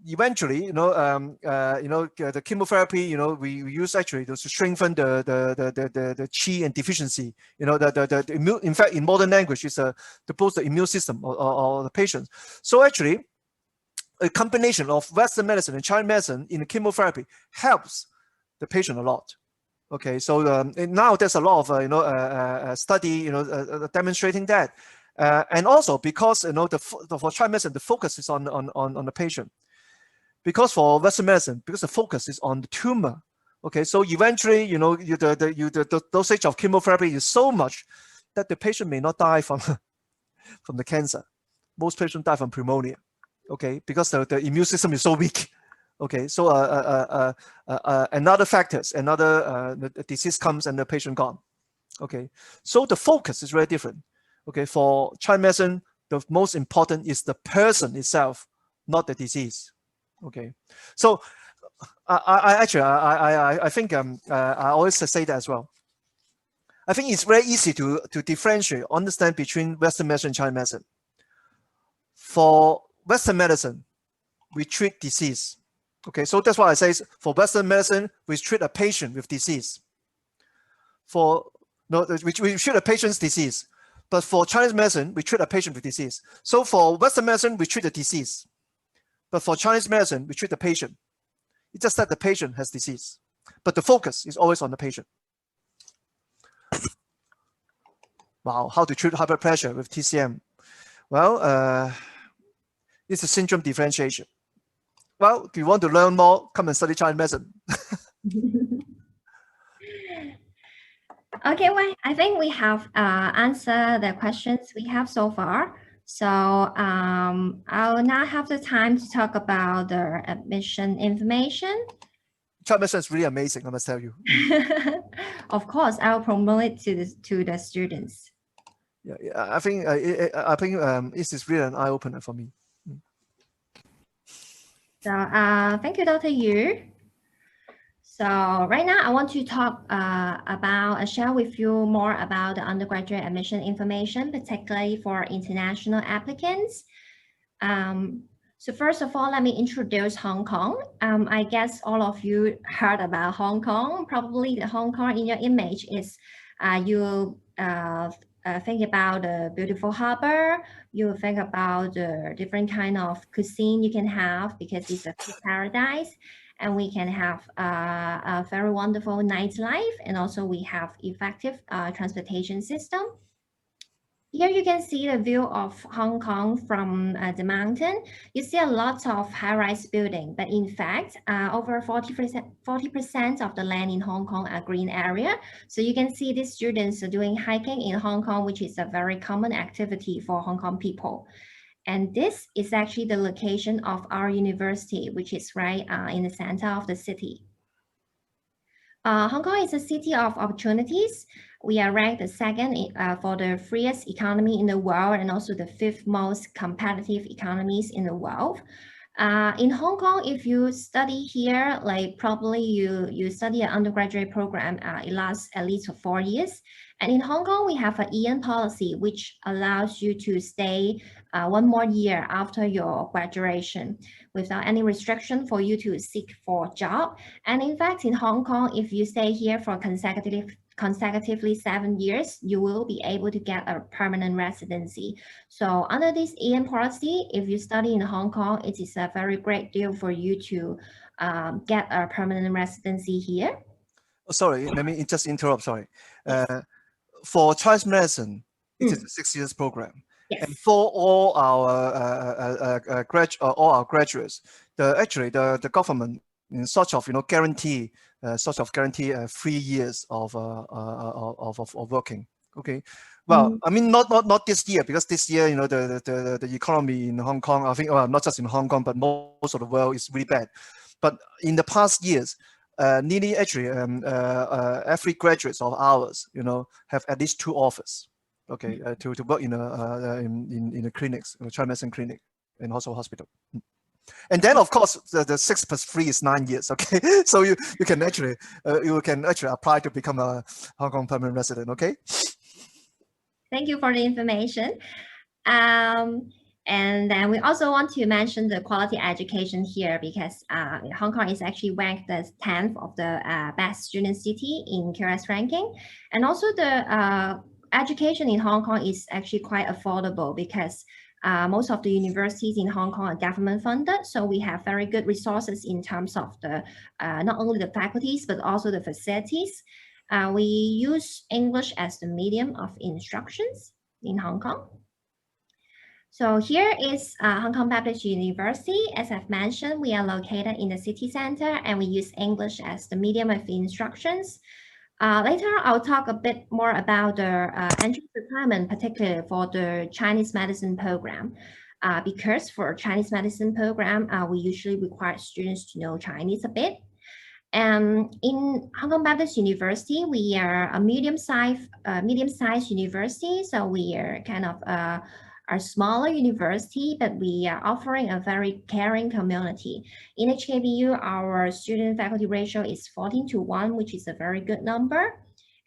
eventually, the chemotherapy, we use actually to strengthen the qi and deficiency. The immune. In fact, in modern language, is to boost the immune system of the patient. So actually, a combination of Western medicine and Chinese medicine in the chemotherapy helps the patient a lot. Okay, so now there's a lot of study demonstrating that, and also because for Chinese medicine the focus is on the patient. Because for Western medicine, because the focus is on the tumor, okay, so eventually, the dosage of chemotherapy is so much that the patient may not die from the cancer. Most patients die from pneumonia, okay, because the immune system is so weak. Okay, so another factors, the disease comes and the patient gone. Okay, so the focus is very different. Okay, for Chinese medicine, the most important is the person itself, not the disease. Okay, so I think I always say that as well. I think it's very easy to differentiate, understand between Western medicine and Chinese medicine. For Western medicine, we treat disease. Okay, so that's why I say for Western medicine, we treat a patient with disease. We treat a patient's disease. But for Chinese medicine, we treat a patient with disease. So for Western medicine, we treat the disease. But for Chinese medicine, we treat the patient. It's just that the patient has disease. But the focus is always on the patient. Wow, how to treat high blood pressure with TCM? Well, it's a syndrome differentiation. Well, if you want to learn more, come and study Chinese medicine. Okay, well, I think we have answered the questions we have so far. So I'll now have the time to talk about the admission information. Chinese medicine is really amazing, I must tell you. Of course, I'll promote it to the students. Yeah, I think this is really an eye opener for me. So thank you, Dr. Yu. So right now, I want to talk share with you more about the undergraduate admission information, particularly for international applicants. So first of all, let me introduce Hong Kong. I guess all of you heard about Hong Kong. Probably the Hong Kong in your image is you think about the beautiful harbor. You think about the different kind of cuisine you can have because it's a food paradise. and we can have a very wonderful nightlife, and also we have effective transportation system. Here you can see the view of Hong Kong from the mountain. You see a lot of high-rise building, but in fact, over 40% of the land in Hong Kong are green area. So you can see these students are doing hiking in Hong Kong, which is a very common activity for Hong Kong people. And this is actually the location of our university, which is right in the center of the city. Hong Kong is a city of opportunities. We are ranked the second for the freest economy in the world, and also the 5th most competitive economies in the world. In Hong Kong, if you study here, like probably you study an undergraduate program, it lasts at least 4 years. And in Hong Kong, we have an Yin policy, which allows you to stay 1 more year after your graduation without any restriction for you to seek for a job. And in fact, in Hong Kong, if you stay here for consecutively 7 years, you will be able to get a permanent residency. So under this Yin policy, if you study in Hong Kong, it is a very great deal for you to get a permanent residency here. Oh, sorry, let me just interrupt, sorry. For Chinese medicine, it is a 6 years program. Yes. And for all our graduates, the government in sort of guarantee 3 years of working. Okay, well, I mean not this year, because this year the economy in Hong Kong, I think, well, not just in Hong Kong but most of the world, is really bad. But in the past years, nearly every graduate of ours have at least 2 offers. Okay, to work in the clinics, in the Chinese medicine clinic, and also hospital. And then, of course, the 6 + 3 is 9 years. Okay, so you can actually apply to become a Hong Kong permanent resident. Okay. Thank you for the information. And then we also want to mention the quality education here, because Hong Kong is actually ranked the 10th of the best student city in QS ranking, and also the education in Hong Kong is actually quite affordable, because most of the universities in Hong Kong are government funded. So we have very good resources in terms of the not only the faculties, but also the facilities. We use English as the medium of instructions in Hong Kong. So here is Hong Kong Baptist University. As I've mentioned, we are located in the city center, and we use English as the medium of instructions. Later, I'll talk a bit more about the entrance requirement, particularly for the Chinese medicine program. Because for Chinese medicine program, we usually require students to know Chinese a bit. In Hong Kong Baptist University, we are a medium-sized university. So we are kind of a smaller university, but we are offering a very caring community. In HKBU, our student-faculty ratio is 14:1, which is a very good number.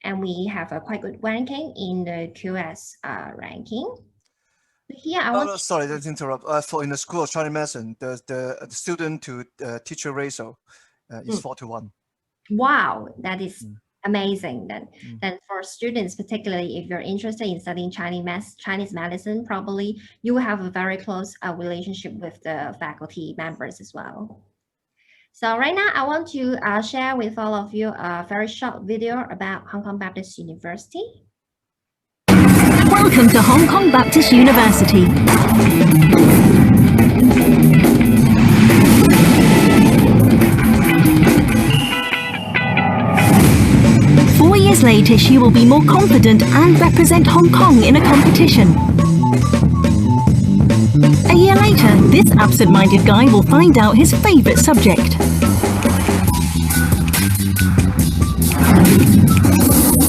And we have a quite good ranking in the QS ranking. Here, sorry, let's interrupt. In the School of Chinese Medicine, the student-to-teacher ratio is 4:1. Wow, that is amazing. Then for students, particularly if you're interested in studying Chinese medicine, probably you will have a very close relationship with the faculty members as well. So right now, I want to share with all of you a very short video about Hong Kong Baptist University. Welcome to Hong Kong Baptist University. 4 years later, she will be more confident and represent Hong Kong in a competition. A year later, this absent-minded guy will find out his favourite subject.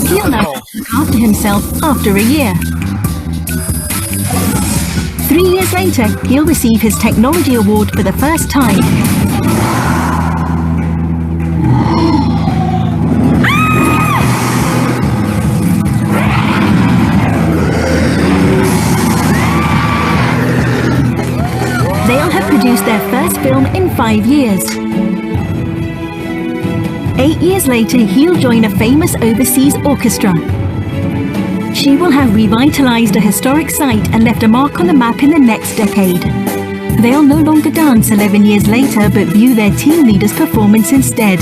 He'll now look after himself after a year. 3 years later, he'll receive his technology award for the first time. They'll have produced their first film in 5 years. 8 years later, he'll join a famous overseas orchestra. She will have revitalized a historic site and left a mark on the map in the next decade. They'll no longer dance 11 years later but view their team leader's performance instead.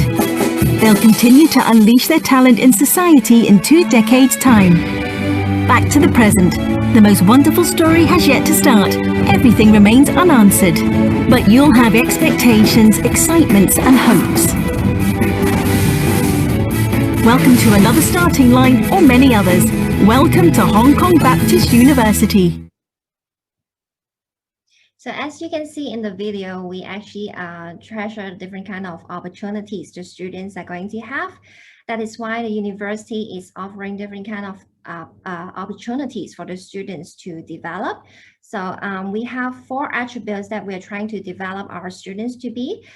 They'll continue to unleash their talent in society in 2 decades' time. Back to the present. The most wonderful story has yet to start. Everything remains unanswered. But you'll have expectations, excitements, and hopes. Welcome to another starting line or many others. Welcome to Hong Kong Baptist University. So as you can see in the video, we actually treasure different kind of opportunities the students are going to have. That is why the university is offering different kind of opportunities for the students to develop. So we have 4 attributes that we are trying to develop our students to be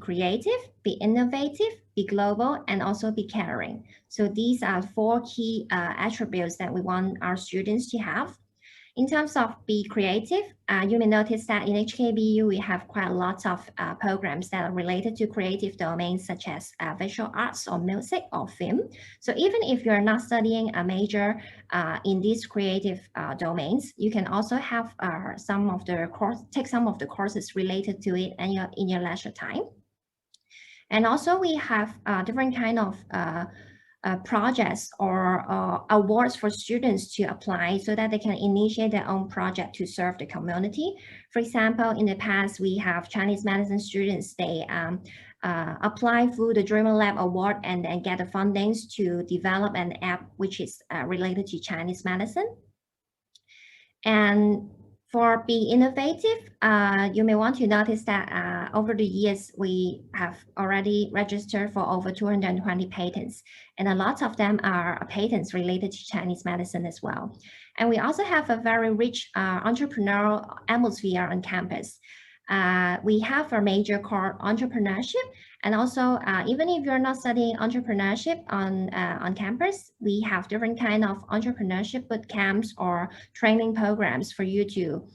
creative, be innovative, be global, and also be caring. So these are 4 key attributes that we want our students to have. In terms of be creative, you may notice that in HKBU, we have quite a lot of programs that are related to creative domains such as visual arts or music or film. So even if you're not studying a major in these creative domains, you can also have take some of the courses related to it and in your leisure time. And also we have different kind of projects or awards for students to apply so that they can initiate their own project to serve the community. For example, in the past, we have Chinese medicine students, they apply through the Dreamer Lab Award and then get the fundings to develop an app which is related to Chinese medicine. And for being innovative, you may want to notice that over the years, we have already registered for over 220 patents, and a lot of them are patents related to Chinese medicine as well. And we also have a very rich entrepreneurial atmosphere on campus. We have a major called entrepreneurship, and also even if you're not studying entrepreneurship on campus, we have different kind of entrepreneurship boot camps or training programs for you to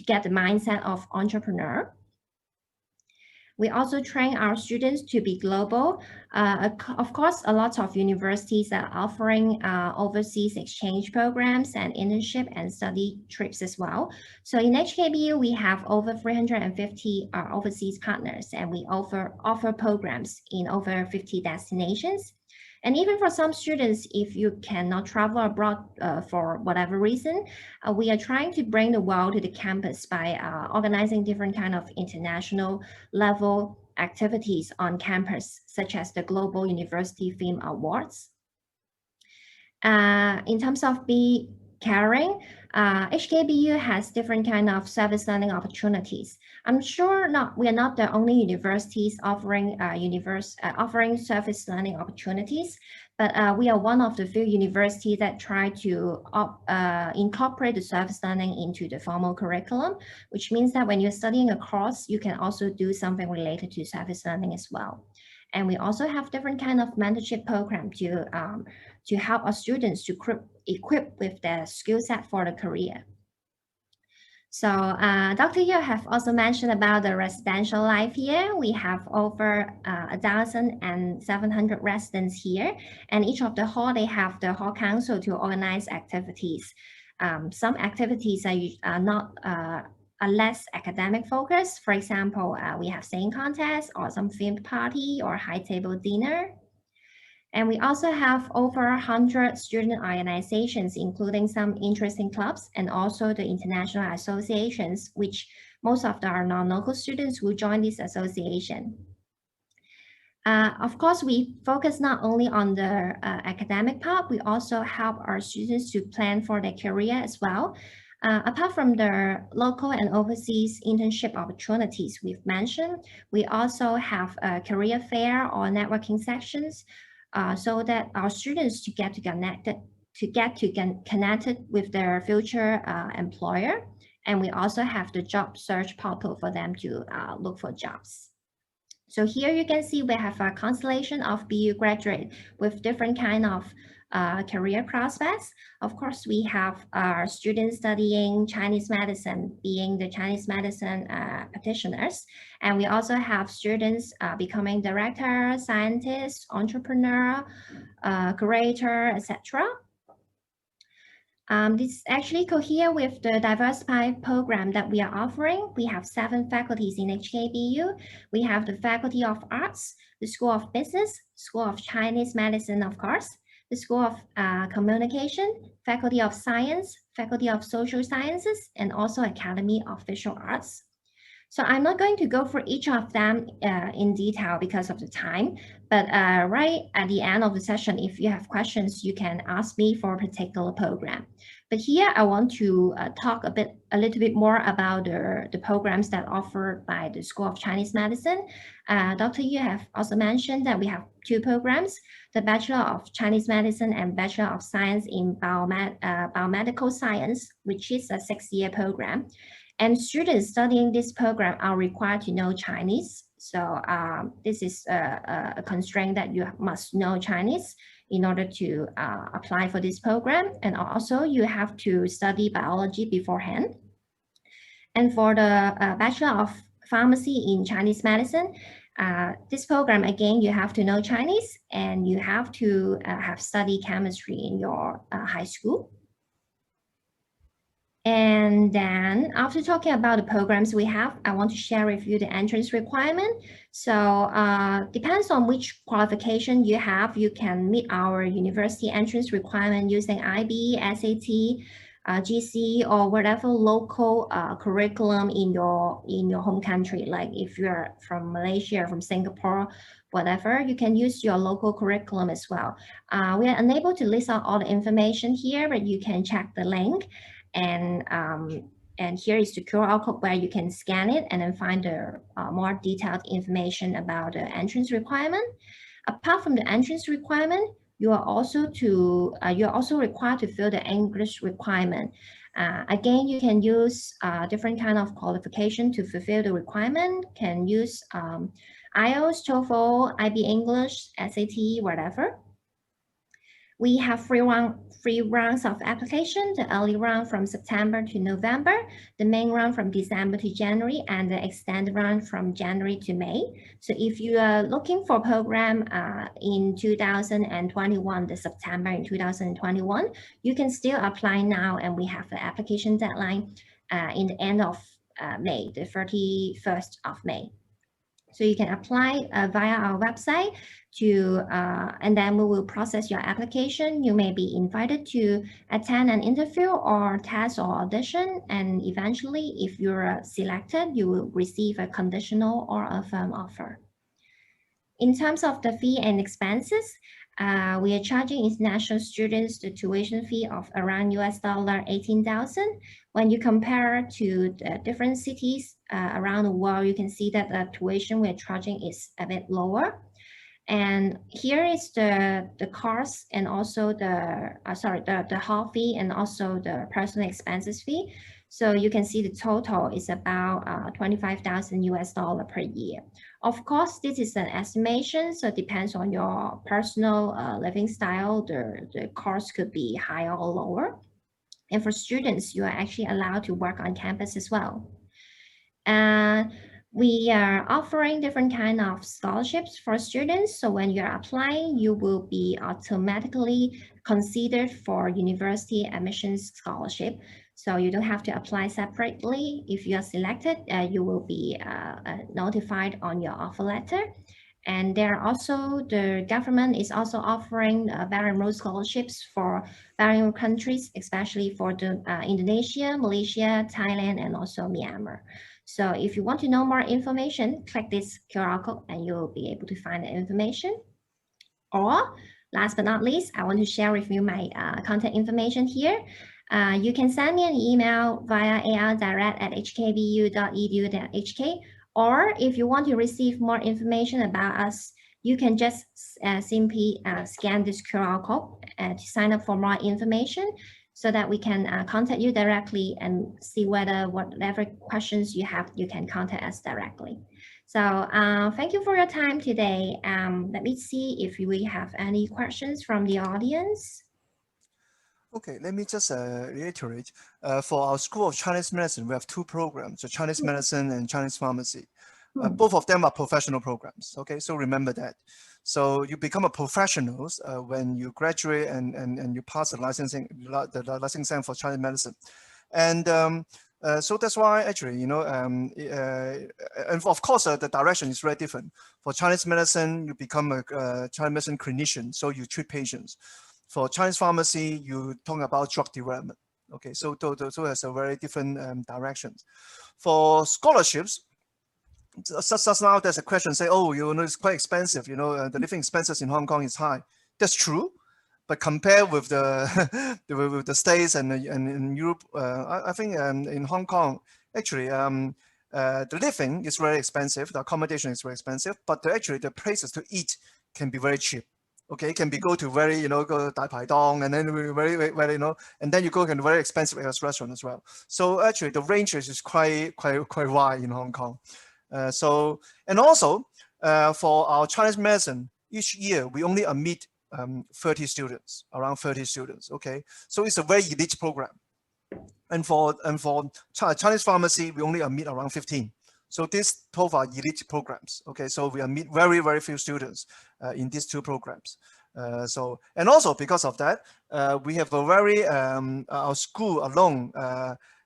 get the mindset of entrepreneur. We also train our students to be global. Of course, a lot of universities are offering overseas exchange programs and internship and study trips as well. So in HKBU, we have over 350 overseas partners, and we offer programs in over 50 destinations. And even for some students, if you cannot travel abroad for whatever reason, we are trying to bring the world to the campus by organizing different kind of international level activities on campus, such as the Global University Film Awards. In terms of be caring, HKBU has different kind of service learning opportunities. I'm sure we are not the only universities offering offering service learning opportunities, but we are one of the few universities that try to incorporate the service learning into the formal curriculum, which means that when you're studying a course, you can also do something related to service learning as well. And we also have different kind of mentorship program to help our students to equip with their skill set for the career. So Dr. Yeo have also mentioned about the residential life here. We have over 1,700 residents here, and each of the hall, they have the hall council to organize activities. Some activities are less academic focused. For example, we have singing contest or some themed party or high table dinner. And we also have over 100 student organizations, including some interesting clubs and also the international associations, which most of them are non-local students who join this association. Of course, we focus not only on the academic part, we also help our students to plan for their career as well. Apart from the local and overseas internship opportunities we've mentioned, we also have a career fair or networking sections so that our students to get connected with their future employer. And we also have the job search portal for them to look for jobs. So here you can see we have a constellation of BU graduate with different kind of career prospects. Of course, we have our students studying Chinese medicine, being the Chinese medicine practitioners. And we also have students becoming director, scientist, entrepreneur, curator, etc. This actually cohere with the diversified program that we are offering. We have 7 faculties in HKBU. We have the Faculty of Arts, the School of Business, School of Chinese Medicine, of course, the School of Communication, Faculty of Science, Faculty of Social Sciences, and also Academy of Visual Arts. So I'm not going to go for each of them in detail because of the time, but right at the end of the session, if you have questions, you can ask me for a particular program. But here I want to talk a little bit more about the programs that are offered by the School of Chinese Medicine. Dr. Yu have also mentioned that we have 2 programs, the Bachelor of Chinese Medicine and Bachelor of Science in Biomedical Science, which is a 6-year program. And students studying this program are required to know Chinese. So this is a constraint that you must know Chinese in order to apply for this program. And also you have to study biology beforehand. And for the Bachelor of Pharmacy in Chinese Medicine, this program, again, you have to know Chinese and you have to have studied chemistry in your high school. And then after talking about the programs we have, I want to share with you the entrance requirement. So depends on which qualification you have, you can meet our university entrance requirement using IB, SAT, GC, or whatever local curriculum in your home country. Like if you're from Malaysia, from Singapore, whatever, you can use your local curriculum as well. We are unable to list out all the information here, but you can check the link. And here is the QR code where you can scan it and then find the more detailed information about the entrance requirement. Apart from the entrance requirement, you are also required to fill the English requirement. Again, you can use different kind of qualification to fulfill the requirement. Can use IELTS, TOEFL, IB English, SAT, whatever. We have three rounds of application, the early round from September to November, the main round from December to January, and the extended round from January to May. So if you are looking for a program in 2021, the September in 2021, you can still apply now, and we have the application deadline in the end of May, the 31st of May. So you can apply via our website and then we will process your application. You may be invited to attend an interview or test or audition. And eventually, if you're selected, you will receive a conditional or a firm offer. In terms of the fee and expenses, we are charging international students the tuition fee of around $18,000. When you compare to the different cities around the world, you can see that the tuition we're charging is a bit lower. And here is the cost and also the hall fee and also the personal expenses fee. So you can see the total is about 25,000 US dollar per year. Of course, this is an estimation, so it depends on your personal living style. The cost could be higher or lower. And for students, you are actually allowed to work on campus as well. We are offering different kind of scholarships for students. So when you're applying, you will be automatically considered for university admissions scholarship. So you don't have to apply separately. If you are selected, you will be notified on your offer letter. And the government is also offering various road scholarships for various countries, especially for Indonesia, Malaysia, Thailand, and also Myanmar. So if you want to know more information, click this QR code and you'll be able to find the information. Or last but not least, I want to share with you my contact information here. You can send me an email via aldirect@hkbu.edu.hk, or if you want to receive more information about us, you can just simply scan this QR code to sign up for more information, so that we can contact you directly and see whatever questions you have, you can contact us directly. So thank you for your time today. Let me see if we have any questions from the audience. Okay, let me just reiterate. For our School of Chinese Medicine, we have 2 programs, so Chinese Medicine and Chinese Pharmacy. Both of them are professional programs. Okay, so remember that. So you become a professional when you graduate and you pass the licensing exam for Chinese medicine, and so that's why actually, and of course the direction is very different. For Chinese medicine, you become a Chinese medicine clinician, so you treat patients. For Chinese pharmacy, you talk about drug development. Okay, so has a very different directions. For scholarships, just now there's a question say, oh, it's quite expensive. The living expenses in Hong Kong is high. That's true, but compared with the with the States and in Europe, I think in Hong Kong actually the living is very expensive, the accommodation is very expensive, but actually the places to eat can be very cheap. Okay, it can be go to very go to Dai Pai Dong, and then very and then you go to a very expensive restaurant as well. So actually the range is quite wide in Hong Kong. So, and also for our Chinese medicine, each year we only admit 30 students, around 30 students. Okay, so it's a very elite program. And for Chinese pharmacy, we only admit around 15. So these both are elite programs. Okay, so we admit very few students in these two programs. So, and also because of that, we have a very our school alone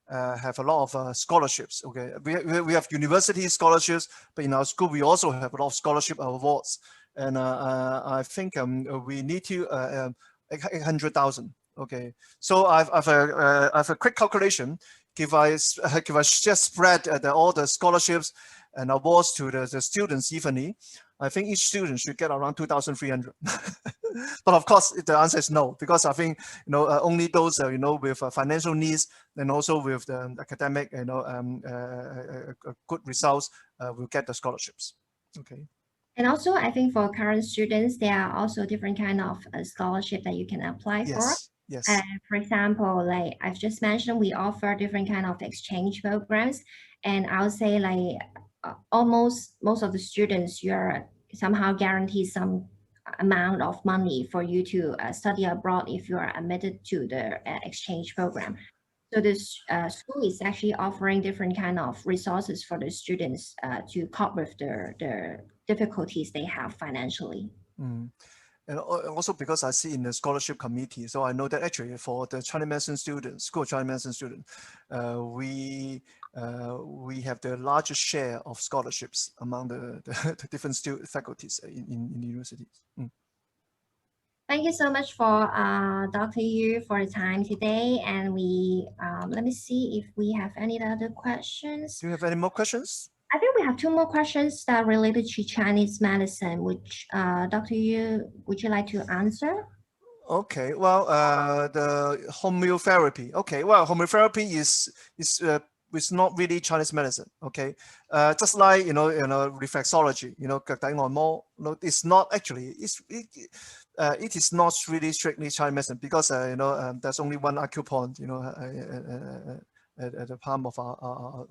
have a lot of scholarships. Okay, we have university scholarships, but in our school we also have a lot of scholarship awards, and I think we need to 800,000. Okay, so I've a quick calculation. If I just spread all the scholarships and awards to the students evenly, I think each student should get around 2,300. But of course, the answer is no, because I think only those with financial needs and also with the academic good results will get the scholarships. Okay. And also, I think for current students, there are also different kind of scholarship that you can apply for. Yes. For example, like I've just mentioned, we offer different kind of exchange programs, and I'll say like almost most of the students, you're somehow guaranteed some amount of money for you to study abroad if you are admitted to the exchange program. So this school is actually offering different kind of resources for the students to cope with the difficulties they have financially. And also because I see in the scholarship committee, so I know that actually for the Chinese medicine students, school of Chinese medicine students, we have the largest share of scholarships among the different faculties in universities. Thank you so much for Dr. Yu for the time today, and we let me see if we have any other questions. Do you have any more questions? I think we have two more questions that are related to Chinese medicine, which Dr. Yu, would you like to answer? Okay, well, the homeotherapy. Okay, well, homeotherapy is not really Chinese medicine. Okay, just like reflexology. It's not actually. It is not really strictly Chinese medicine because there's only one acupoint at the palm of our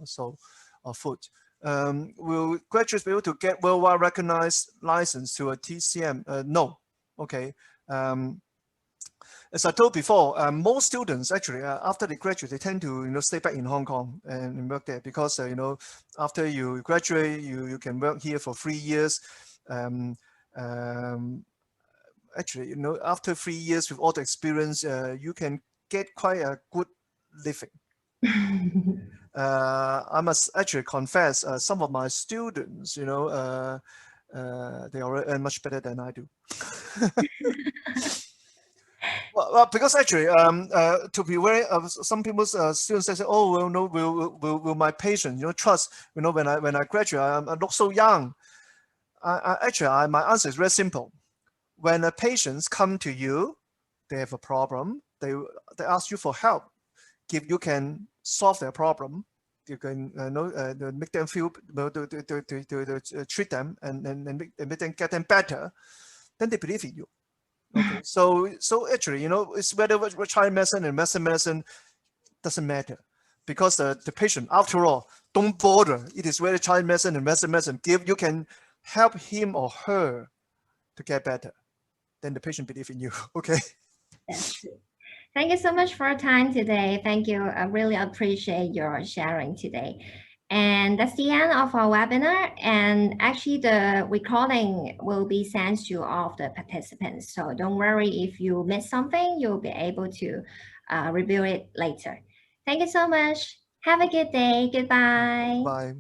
foot. Will graduates be able to get worldwide recognized license to a TCM? No. Okay. As I told before, most students actually after they graduate, they tend to stay back in Hong Kong and work there because after you graduate, you can work here for 3 years. Actually, after 3 years with all the experience, you can get quite a good living. I must actually confess, some of my students, they already earn much better than I do. well, because actually, to be very, some people's students they say, oh, well, no, will my patient, trust, when I graduate, I look so young. Actually, my answer is very simple. When the patients come to you, they have a problem. They ask you for help. If you can solve their problem, you can make them feel to treat them and make them get them better. Then they believe in you. Okay, so actually, it's whether Chinese medicine and Western medicine doesn't matter because the patient, after all, don't bother. It is whether Chinese medicine and Western medicine. If you can help him or her to get better, then the patient believes in you. Okay. That's true. Thank you so much for your time today. Thank you. I really appreciate your sharing today. And that's the end of our webinar. And actually the recording will be sent to all of the participants. So don't worry if you miss something, you'll be able to review it later. Thank you so much. Have a good day. Goodbye. Bye.